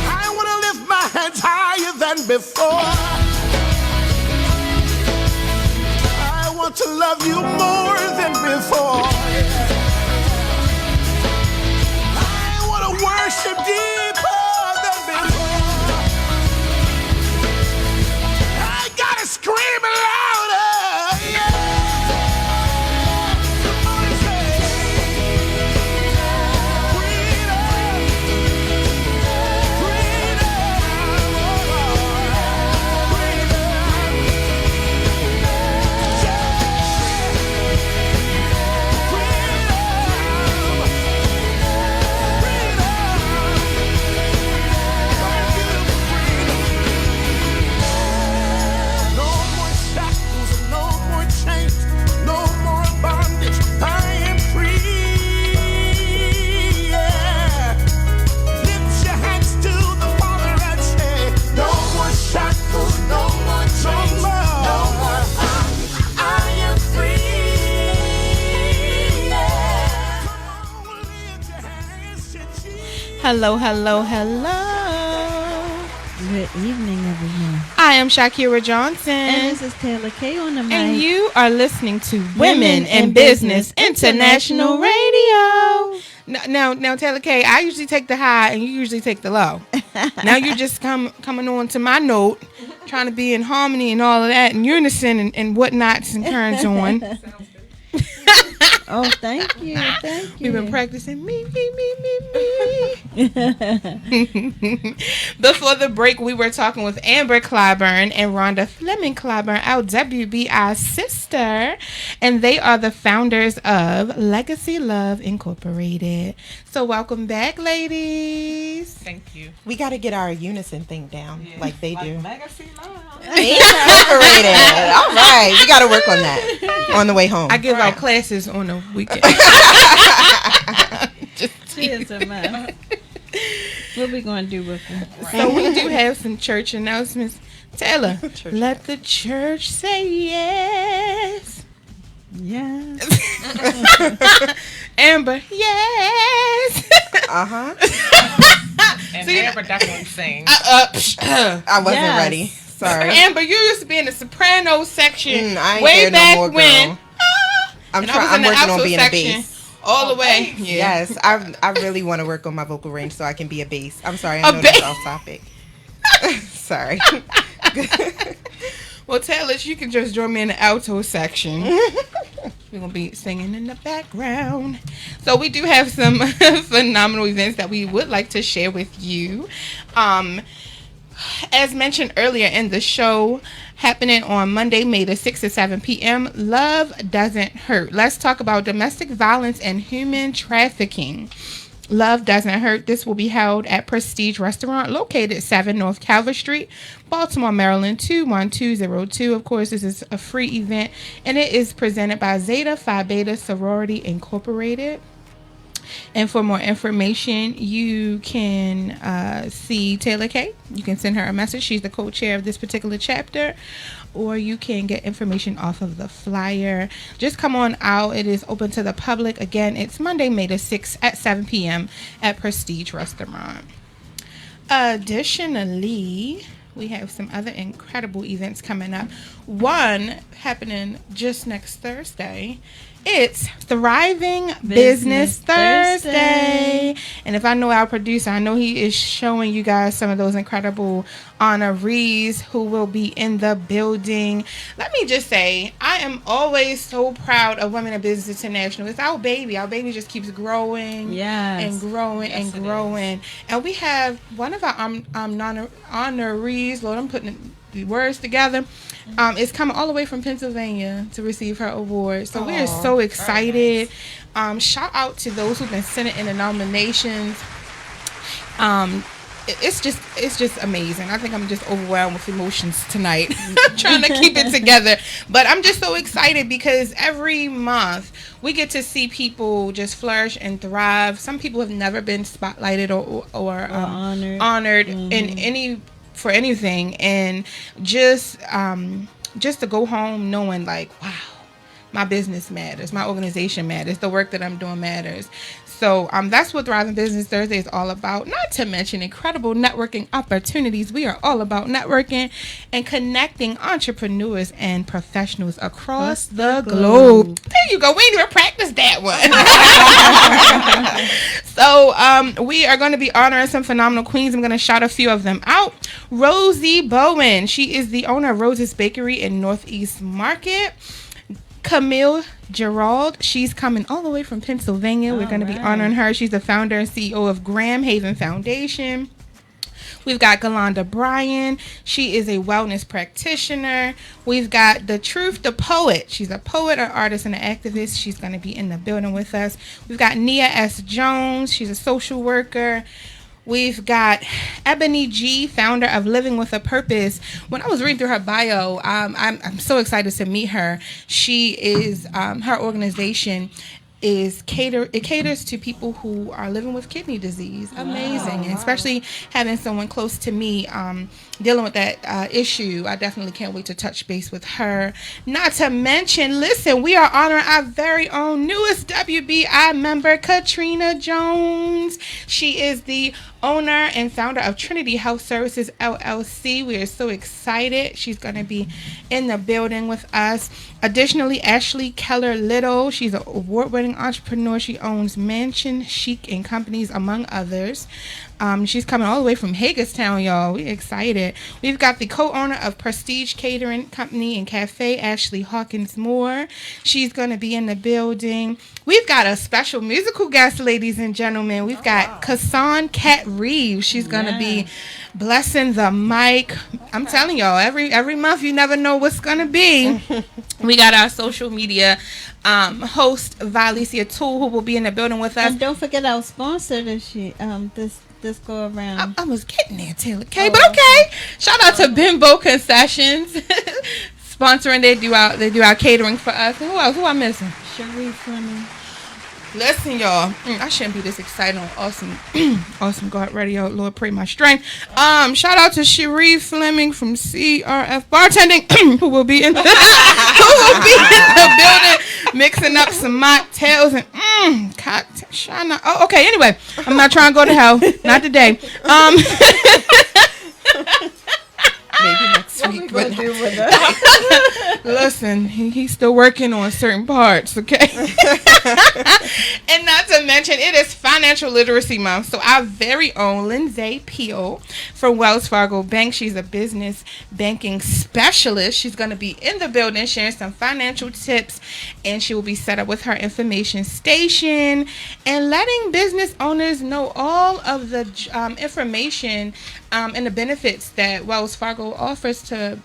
I want to lift my hands higher than before. I want to love you more than before. I want to worship deeper than before. I gotta scream louder. Yeah. Come on and say, freedom, freedom, freedom. Hello, hello, hello. Good evening, everyone. I am Shakira Johnson. And this is Taylor K on the mic. And you are listening to Women in Business International Radio. Now, Taylor K, I usually take the high and you usually take the low. Now you're just coming on to my note, trying to be in harmony and all of that, and unison and whatnots and turns on. Oh, thank you. Thank you. We've been practicing me. Before the break, we were talking with Amber Clyburn and Rhonda Fleming Clyburn, our WBI sister, and they are the founders of Legacy Love Incorporated. So welcome back, ladies. Thank you. We got to get our unison thing down like they do. Legacy Love. Incorporated. All right. We got to work on that on the way home. I give out classes on the weekend. Just Cheers to mine. What we going to do with it? So we do have some church announcements. Taylor, let the church say yes. Yes. Amber, yes. Uh-huh. And Amber definitely sings. I wasn't Yes. ready. Sorry. Amber, you used to be in the soprano section I ain't way there no back more, girl. when. I'm and I was in the working alto on being section a bass. all the way. Yeah. Yes, I really want to work on my vocal range so I can be a bass. I'm sorry, I A know that's bass? off topic. Sorry. Well, Taylor, you can just join me in the alto section. We're going to be singing in the background. So we do have some phenomenal events that we would like to share with you. As mentioned earlier in the show, happening on Monday, May the 6th at 7 p.m., Love Doesn't Hurt. Let's talk about domestic violence and human trafficking. Love Doesn't Hurt. This will be held at Prestige Restaurant located 7 North Calvert Street, Baltimore, Maryland, 21202. Of course, this is a free event, and it is presented by Zeta Phi Beta Sorority Incorporated. And for more information, you can see Taylor K. You can send her a message. She's the co-chair of this particular chapter. Or you can get information off of the flyer. Just come on out. It is open to the public. Again, it's Monday, May the 6th at 7 p.m. at Prestige Restaurant. Additionally, we have some other incredible events coming up. One happening just next Thursday. It's Thriving Business Thursday. And if I know our producer, I know he is showing you guys some of those incredible honorees who will be in the building. Let me just say, I am always so proud of Women in Business International. It's our baby. Our baby just keeps growing and growing and growing. And we have one of our honorees, Lord, I'm putting the words together, is coming all the way from Pennsylvania to receive her award. So we are so excited. Nice. Shout out to those who've been sending in the nominations. It's just amazing. I think I'm just overwhelmed with emotions tonight, trying to keep it together. But I'm just so excited because every month we get to see people just flourish and thrive. Some people have never been spotlighted or honored in for anything, and just to go home knowing like, wow, my business matters, my organization matters, the work that I'm doing matters. So that's what Thriving Business Thursday is all about. Not to mention incredible networking opportunities. We are all about networking and connecting entrepreneurs and professionals across the globe. There you go. We didn't even practice that one. So we are going to be honoring some phenomenal queens. I'm going to shout a few of them out. Rosie Bowen. She is the owner of Rose's Bakery in Northeast Market. Camille Gerald, she's coming all the way from Pennsylvania. We're going to be honoring her. She's the founder and CEO of Graham Haven Foundation. We've got Galanda Bryan. She is a wellness practitioner. We've got The Truth, the poet. She's a poet, an artist, and an activist. She's going to be in the building with us. We've got Nia S. Jones. She's a social worker. We've got Ebony G, founder of Living with a Purpose. When I was reading through her bio, I'm so excited to meet her. She is, her organization is it caters to people who are living with kidney disease. Amazing. And especially having someone close to me dealing with that issue. I definitely can't wait to touch base with her. Not to mention, listen, we are honoring our very own newest WBI member, Katrina Jones. She is the owner and founder of Trinity Health Services LLC. We are so excited. She's going to be in the building with us. Additionally, Ashley Keller Little. She's an award-winning entrepreneur. She owns Mansion Chic and Companies, among others. She's coming all the way from Hagerstown, y'all. We're excited. We've got the co-owner of Prestige Catering Company and Cafe, Ashley Hawkins Moore. She's going to be in the building. We've got a special musical guest, ladies and gentlemen. We've got Kassan Cat Reeves. She's going to be blessing the mic. I'm telling y'all, every month you never know what's going to be. We got our social media host, Valicia Toole, who will be in the building with us. And don't forget our sponsor this go around. I was getting there, Taylor K. But okay. Shout out to Bimbo Concessions sponsoring. They do our catering for us. And who else? Who I'm missing? Cherie Fleming. Listen, y'all. I shouldn't be this excited on awesome God Radio. Lord, pray my strength. Shout out to Cherie Fleming from CRF Bartending, who will be in the building, mixing up some mocktails and cocktail. Oh, okay. Anyway, I'm not trying to go to hell. Not today. Maybe next week. But listen, he's still working on certain parts, okay? And not to mention, it is Financial Literacy Month. So our very own Lindsay Peel from Wells Fargo Bank. She's a business banking specialist. She's going to be in the building sharing some financial tips, and she will be set up with her information station and letting business owners know all of the information and the benefits that Wells Fargo offers to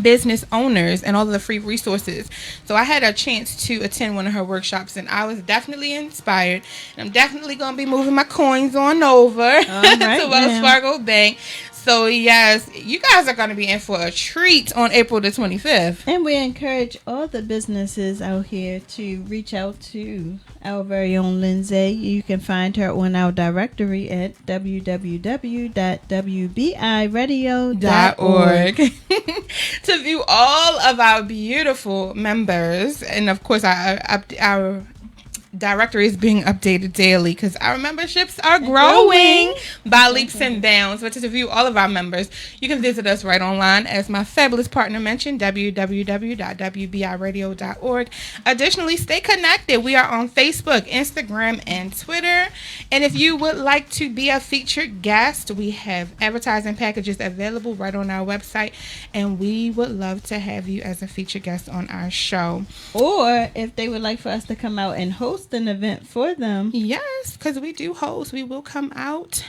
business owners and all of the free resources. So I had a chance to attend one of her workshops, and I was definitely inspired. And I'm definitely going to be moving my coins on over to Wells Fargo Bank. So yes, you guys are going to be in for a treat on April the 25th. And we encourage all the businesses out here to reach out to our very own Lindsay. You can find her on our directory at www.wbiradio.org to view all of our beautiful members. And of course, our directory is being updated daily because our memberships are growing by leaps and bounds. But to view all of our members, you can visit us right online, as my fabulous partner mentioned, www.wbiradio.org. Additionally, stay connected. We are on Facebook, Instagram, and Twitter. And if you would like to be a featured guest, we have advertising packages available right on our website, and we would love to have you as a featured guest on our show. Or if they would like for us to come out and host an event for them. Yes, because we do host. We will come out,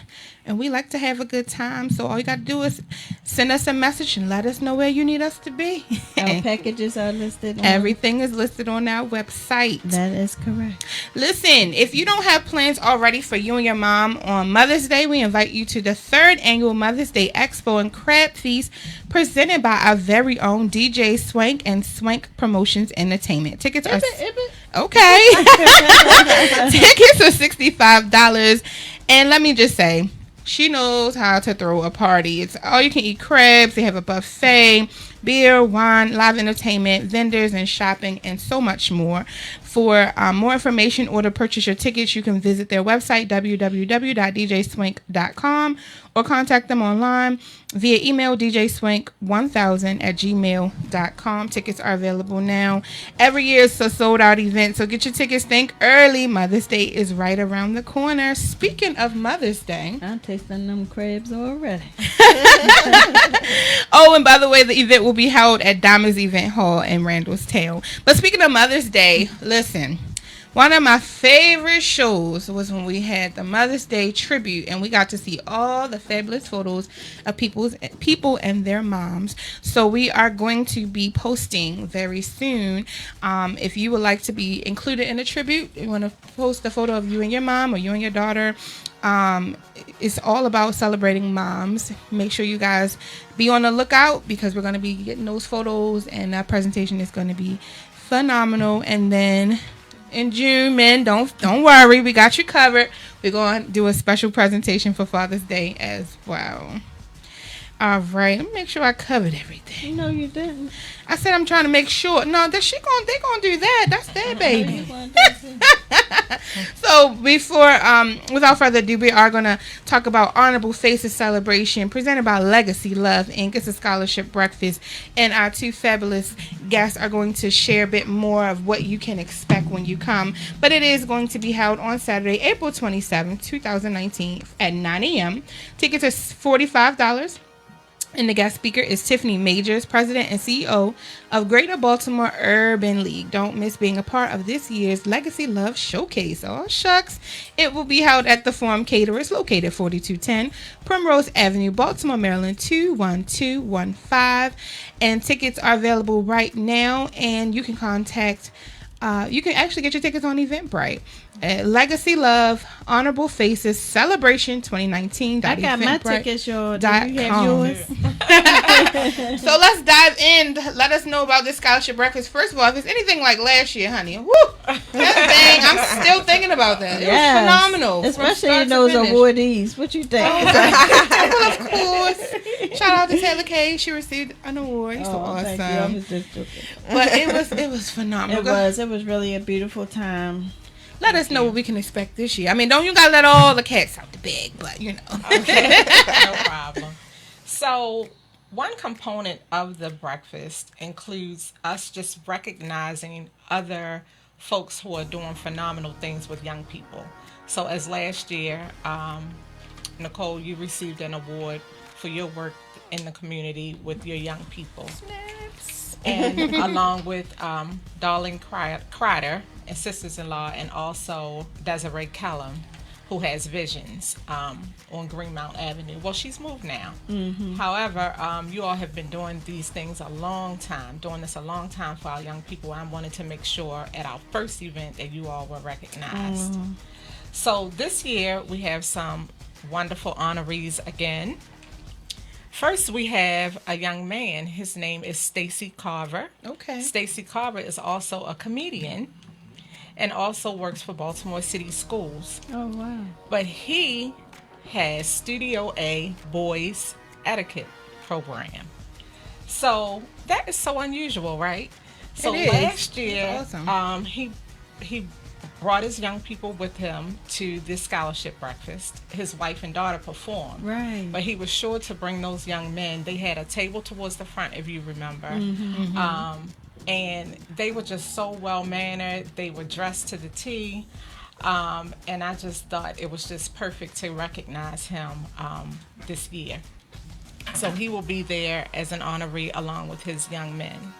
and we like to have a good time. So all you got to do is send us a message and let us know where you need us to be. Our packages are listed. Everything is listed on our website. That is correct. Listen, if you don't have plans already for you and your mom on Mother's Day, we invite you to the 3rd annual Mother's Day Expo and Crab Feast presented by our very own DJ Swank and Swank Promotions Entertainment. Tickets are... Okay. Tickets are $65. And let me just say, she knows how to throw a party. It's all you can eat crabs. They have a buffet, beer, wine, live entertainment, vendors, and shopping, and so much more. For more information or to purchase your tickets, you can visit their website, www.djswank.com, or contact them online via email, djswank1000@gmail.com. Tickets are available now. Every year it's a sold-out event, so get your tickets. Think early. Mother's Day is right around the corner. Speaking of Mother's Day, I'm tasting them crabs already. Oh, and by the way, the event will be held at Diamonds Event Hall in Randallstown. But speaking of Mother's Day, listen, one of my favorite shows was when we had the Mother's Day tribute, and we got to see all the fabulous photos of people and their moms. So we are going to be posting very soon. If you would like to be included in the tribute, you want to post a photo of you and your mom or you and your daughter. It's all about celebrating moms. Make sure you guys be on the lookout, because we're going to be getting those photos, and that presentation is going to be phenomenal. And then in June. Men, don't worry. We got you covered. We're going to do a special presentation for Father's Day as well. All right. Let me make sure I covered everything. No, you didn't. I said I'm trying to make sure. No, they gonna do that. That's their baby. So before, without further ado, we are gonna talk about Honorable Faces Celebration presented by Legacy Love Inc. It's a scholarship breakfast, and our two fabulous guests are going to share a bit more of what you can expect when you come. But it is going to be held on Saturday, April 27th, 2019, at 9 a.m. Tickets are $45. And the guest speaker is Tiffany Majors, President and CEO of Greater Baltimore Urban League. Don't miss being a part of this year's Legacy Love Showcase. Oh, shucks. It will be held at the Forum Caterers, located 4210 Primrose Avenue, Baltimore, Maryland, 21215. And tickets are available right now. And you can contact, you can actually get your tickets on Eventbrite. Legacy Love, Honorable Faces Celebration 2019. I got my tickets, y'all. Do you have yours? So let's dive in. Let us know about this scholarship breakfast. First of all, if it's anything like last year, honey, woo, that thing, I'm still thinking about that. It was phenomenal. Especially in those awardees. What you think? Well, of course. Shout out to Taylor Kay. She received an award. So awesome. Thank you. I was just joking. But it was phenomenal. It was really a beautiful time. Let us know what we can expect this year. I mean, don't you gotta let all the cats out the bag, but you know. Okay, no problem. So, one component of the breakfast includes us just recognizing other folks who are doing phenomenal things with young people. So, as last year, Nicole, you received an award for your work in the community with your young people. Snaps. And along with Darlene Crider and sisters-in-law, and also Desiree Kellum, who has Visions on Greenmount Avenue. Well, she's moved now. Mm-hmm. However, you all have been doing these things a long time, doing this a long time for our young people. I wanted to make sure at our first event that you all were recognized. Mm-hmm. So this year, we have some wonderful honorees again. First, we have a young man. His name is Stacy Carver. Okay. Stacy Carver is also a comedian and also works for Baltimore City Schools. Oh, wow. But he has Studio A Boys Etiquette program. So that is so unusual, right? So it is. Last year, Awesome. he brought his young people with him to this scholarship breakfast. His wife and daughter performed. Right. But he was sure to bring those young men. They had a table towards the front, if you remember. Mm-hmm. And they were just so well-mannered. They were dressed to the T. And I just thought it was just perfect to recognize him this year. So he will be there as an honoree along with his young men.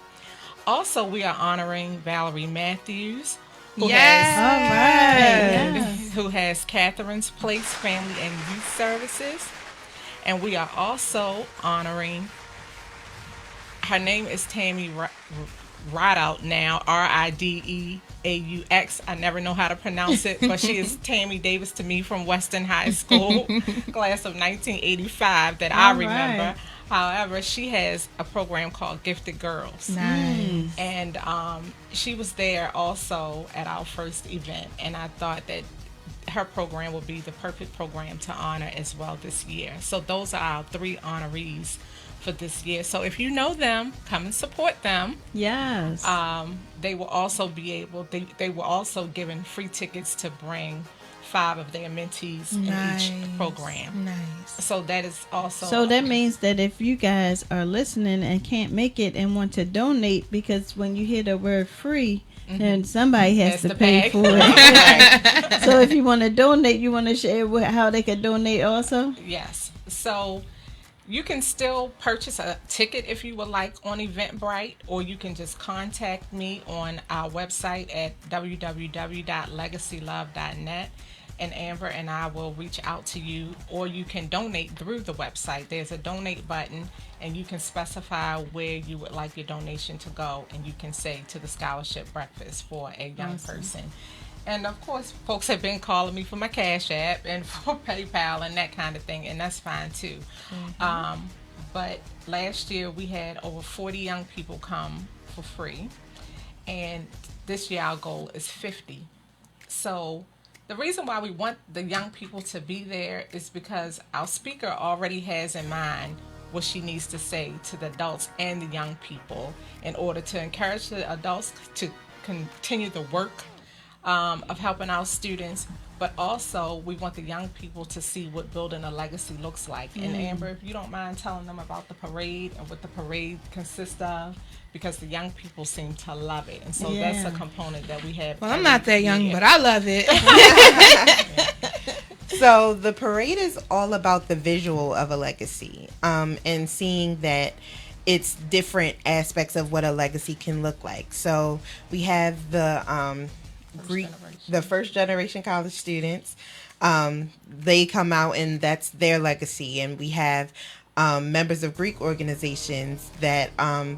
Also, we are honoring Valerie Matthews, who who has Catherine's Place Family and Youth Services. And we are also honoring, her name is Tammy Rideout now, Rideaux. I never know how to pronounce it, but she is Tammy Davis to me from Western High School, class of 1985 that I remember. Right. However, she has a program called Gifted Girls. Nice. And she was there also at our first event, and I thought that her program would be the perfect program to honor as well this year. So those are our three honorees for this year. So if you know them, come and support them. Yes. They will also be able, they were also given free tickets to bring 5 of their mentees in each program. Nice. So that is also. So that means that if you guys are listening and can't make it and want to donate, because when you hear the word free, then somebody has to pay for it. So if you want to donate, you want to share how they can donate also? Yes. So you can still purchase a ticket if you would like on Eventbrite, or you can just contact me on our website at www.legacylove.net, and Amber and I will reach out to you, or you can donate through the website. There's a donate button, and you can specify where you would like your donation to go, and you can say to the scholarship breakfast for a young person. And of course, folks have been calling me for my Cash App and for PayPal and that kind of thing, and that's fine too. But last year we had over 40 young people come for free, and this year our goal is 50. So the reason why we want the young people to be there is because our speaker already has in mind what she needs to say to the adults and the young people in order to encourage the adults to continue the work of helping our students, but also we want the young people to see what building a legacy looks like. And Amber, if you don't mind telling them about the parade and what the parade consists of, because the young people seem to love it, and so that's a component that we have. Well, I'm not that young, but I love it. So the parade is all about the visual of a legacy, and seeing that it's different aspects of what a legacy can look like. So we have the first generation college students. They come out and that's their legacy, and we have members of Greek organizations that,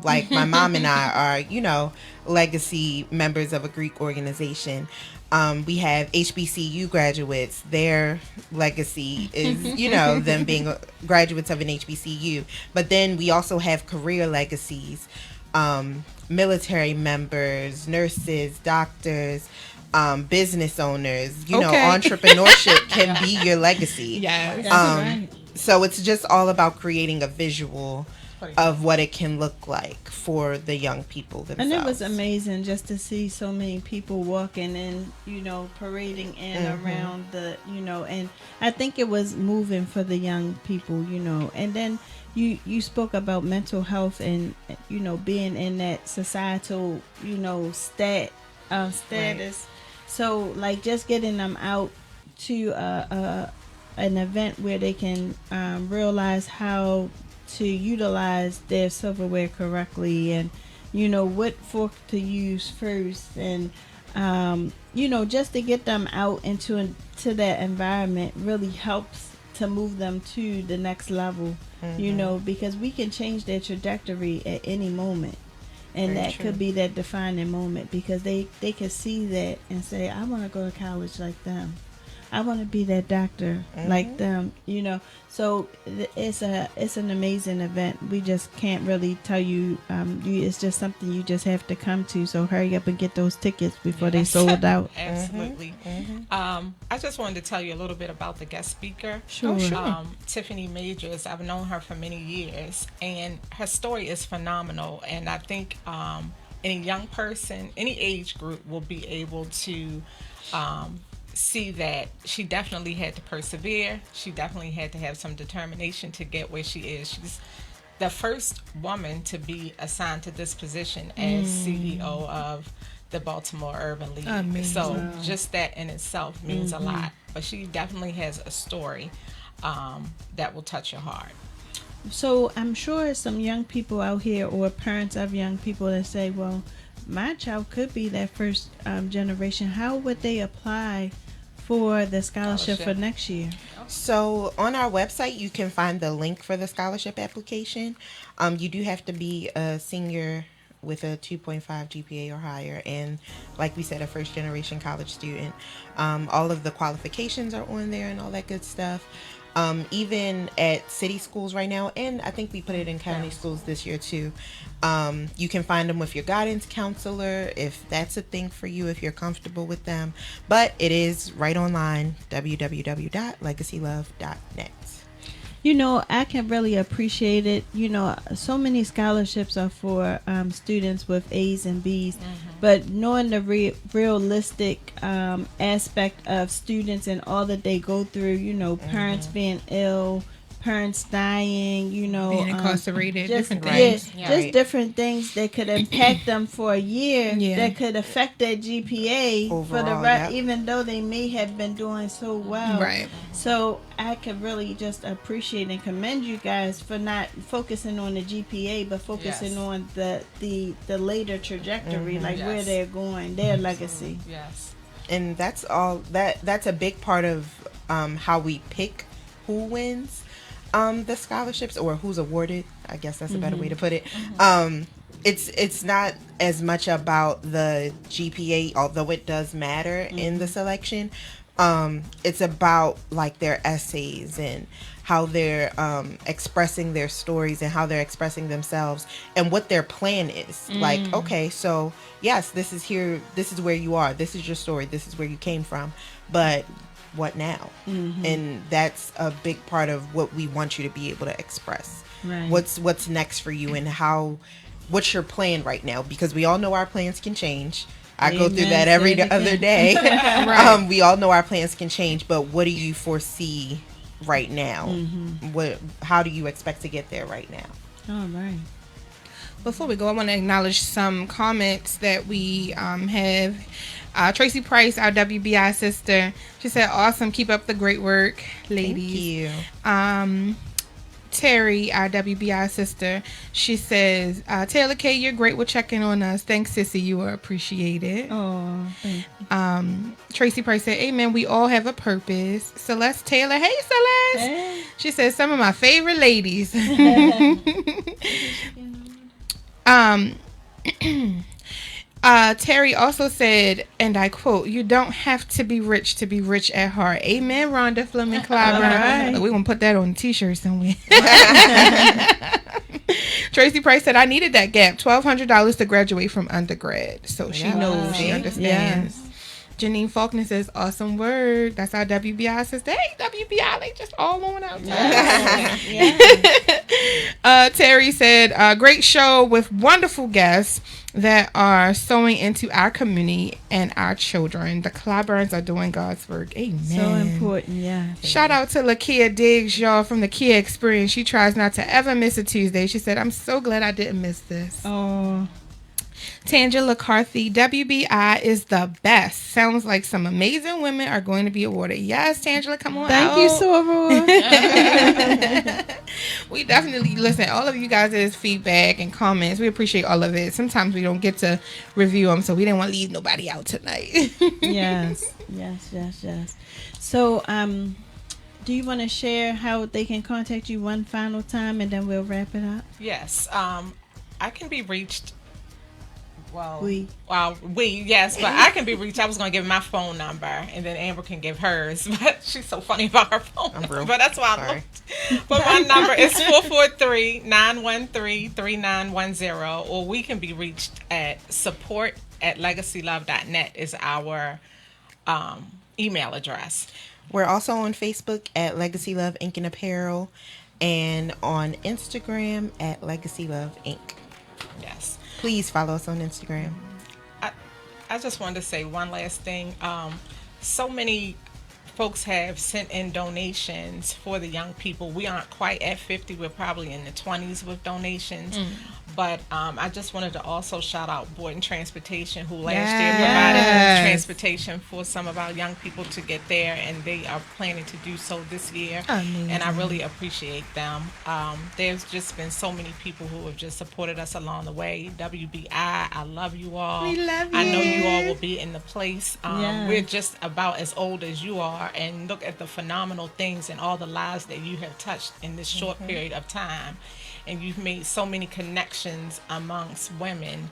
like my mom and I are, legacy members of a Greek organization. We have HBCU graduates. Their legacy is, them being graduates of an HBCU. But then we also have career legacies, military members, nurses, doctors, business owners. Entrepreneurship can be your legacy. Yes. Right. So it's just all about creating a visual of what it can look like for the young people themselves. And it was amazing just to see so many people walking and, parading in around the, and I think it was moving for the young people, and then you spoke about mental health and, being in that societal, status. Right. So like just getting them out to an event where they can realize how to utilize their silverware correctly, and what fork to use first, and just to get them out into that environment really helps to move them to the next level. Because we can change their trajectory at any moment, and Very that true. could be that defining moment, because they can see that and say, I want to go to college like them. I want to be that doctor like them, So it's an amazing event. We just can't really tell you. It's just something you just have to come to. So hurry up and get those tickets before they sold out. Absolutely. I just wanted to tell you a little bit about the guest speaker. Sure. Tiffany Majors. I've known her for many years, and her story is phenomenal. And I think any young person, any age group, will be able to see that she definitely had to persevere. She definitely had to have some determination to get where she is. She's the first woman to be assigned to this position as CEO of the Baltimore Urban League. Amazing. So just that in itself means a lot. But she definitely has a story that will touch your heart. So I'm sure some young people out here, or parents of young people, that say, well, my child could be that first generation. How would they apply for the scholarship for next year? So on our website, you can find the link for the scholarship application. You do have to be a senior with a 2.5 GPA or higher, and like we said, a first generation college student. All of the qualifications are on there and all that good stuff. Even at city schools right now, and I think we put it in county schools this year too. You can find them with your guidance counselor if that's a thing for you, if you're comfortable with them. But it is right online, www.legacylove.net. I can really appreciate it. So many scholarships are for students with A's and B's, but knowing the realistic aspect of students and all that they go through, parents being ill, parents dying, Being incarcerated, just, different things. just different things that could impact them for a year, Yeah. that could affect their GPA for the Overall, rest, yep. even though they may have been doing so well. Right. So I could really just appreciate and commend you guys for not focusing on the GPA, but focusing Yes. on the later trajectory, like where Yes. they're going, their legacy. Yes. And that's all. That's a big part of how we pick who wins the scholarships, or who's awarded. I guess that's a better way to put it. It's not as much about the GPA, although it does matter in the selection. It's about like their essays and how they're expressing their stories and how they're expressing themselves and what their plan is. Like, okay, so yes, this is where you are, this is your story, this is where you came from, but what now? And that's a big part of what we want you to be able to express. Right. What's next for you, and what's your plan right now, because we all know our plans can change. I go through that every other day. We all know our plans can change, but what do you foresee right now? How do you expect to get there right now? All right. Before we go, I want to acknowledge some comments that we have. Tracy Price, our WBI sister, she said, "Awesome, keep up the great work, ladies." Thank you. Terry, our WBI sister, she says, "Taylor K, you're great with checking on us. Thanks, sissy. You are appreciated." Oh, thank you. Tracy Price said, "Amen. We all have a purpose." Celeste Taylor, hey Celeste. Hey. She says, "Some of my favorite ladies." Terry also said, and I quote, "You don't have to be rich at heart." Amen, Rhonda Fleming Clyburn. Right. We're going to put that on a t-shirt somewhere. Tracy Price said, "I needed that gap, $1,200 to graduate from undergrad." So she knows, she understands. Janine Faulkner says, "Awesome word." That's our WBI sister. Hey, WBI, they just all on out there. Terry said, "Great show with wonderful guests that are sewing into our community and our children. The Clyburns are doing God's work." Amen. So important, yeah. Shout out to Lakia Diggs, y'all, from the Kia Experience. She tries not to ever miss a Tuesday. She said, "I'm so glad I didn't miss this." Oh, Tangela McCarthy, "WBI is the best. Sounds like some amazing women are going to be awarded." Yes, Tangela, come on thank out. you, Soror. We definitely listen. All of you guys' feedback and comments, we appreciate all of it. Sometimes we don't get to review them, so we didn't want to leave nobody out tonight. Yes. So, do you want to share how they can contact you one final time, and then we'll wrap it up? Yes. I can be reached. Yes, but I can be reached. I was going to give my phone number, and then Amber can give hers, but she's so funny about her phone number, but that's why I looked. But my number is 443-913-3910, or we can be reached at support@legacylove.net is our email address. We're also on Facebook at Legacy Love Inc. and Apparel, and on Instagram at Legacy Love Inc. Yes. Please follow us on Instagram. I just wanted to say one last thing. So many folks have sent in donations for the young people. We aren't quite at 50. We're probably in the 20s with donations. But I just wanted to also shout out Boynton Transportation, who last year provided transportation for some of our young people to get there, and they are planning to do so this year. Amazing. And I really appreciate them. There's just been so many people who have just supported us along the way. WBI, I love you all. We love you. I know you all will be in the place. Yes. We're just about as old as you are, and look at the phenomenal things and all the lives that you have touched in this short period of time. And you've made so many connections amongst women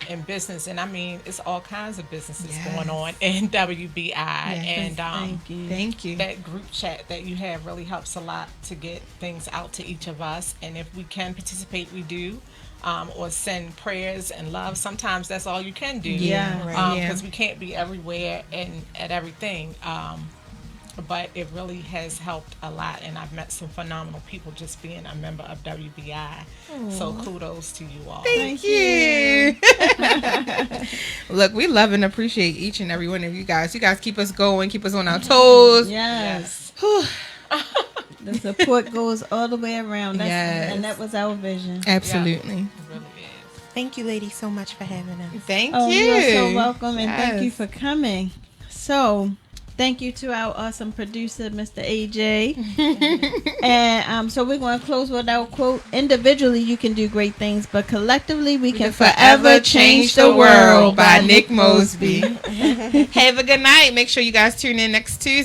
in business. And I mean, it's all kinds of businesses going on in WBI. And Thank you. that group chat that you have really helps a lot to get things out to each of us. And if we can participate, we do. Or send prayers and love. Sometimes that's all you can do. Because we can't be everywhere and at everything. But it really has helped a lot, and I've met some phenomenal people just being a member of WBI. So kudos to you all. Thank you. Look, we love and appreciate each and every one of you guys. You guys keep us going, keep us on our toes. Yes. The support goes all the way around. And that was our vision. Absolutely. It really is. Thank you, ladies, so much for having us. Thank Oh, you. you're so welcome, and thank you for coming. So, thank you to our awesome producer, Mr. AJ. And so we're going to close with our quote. Individually, you can do great things, but collectively, we can forever change the world, by Nick Mosby. Have a good night. Make sure you guys tune in next Tuesday.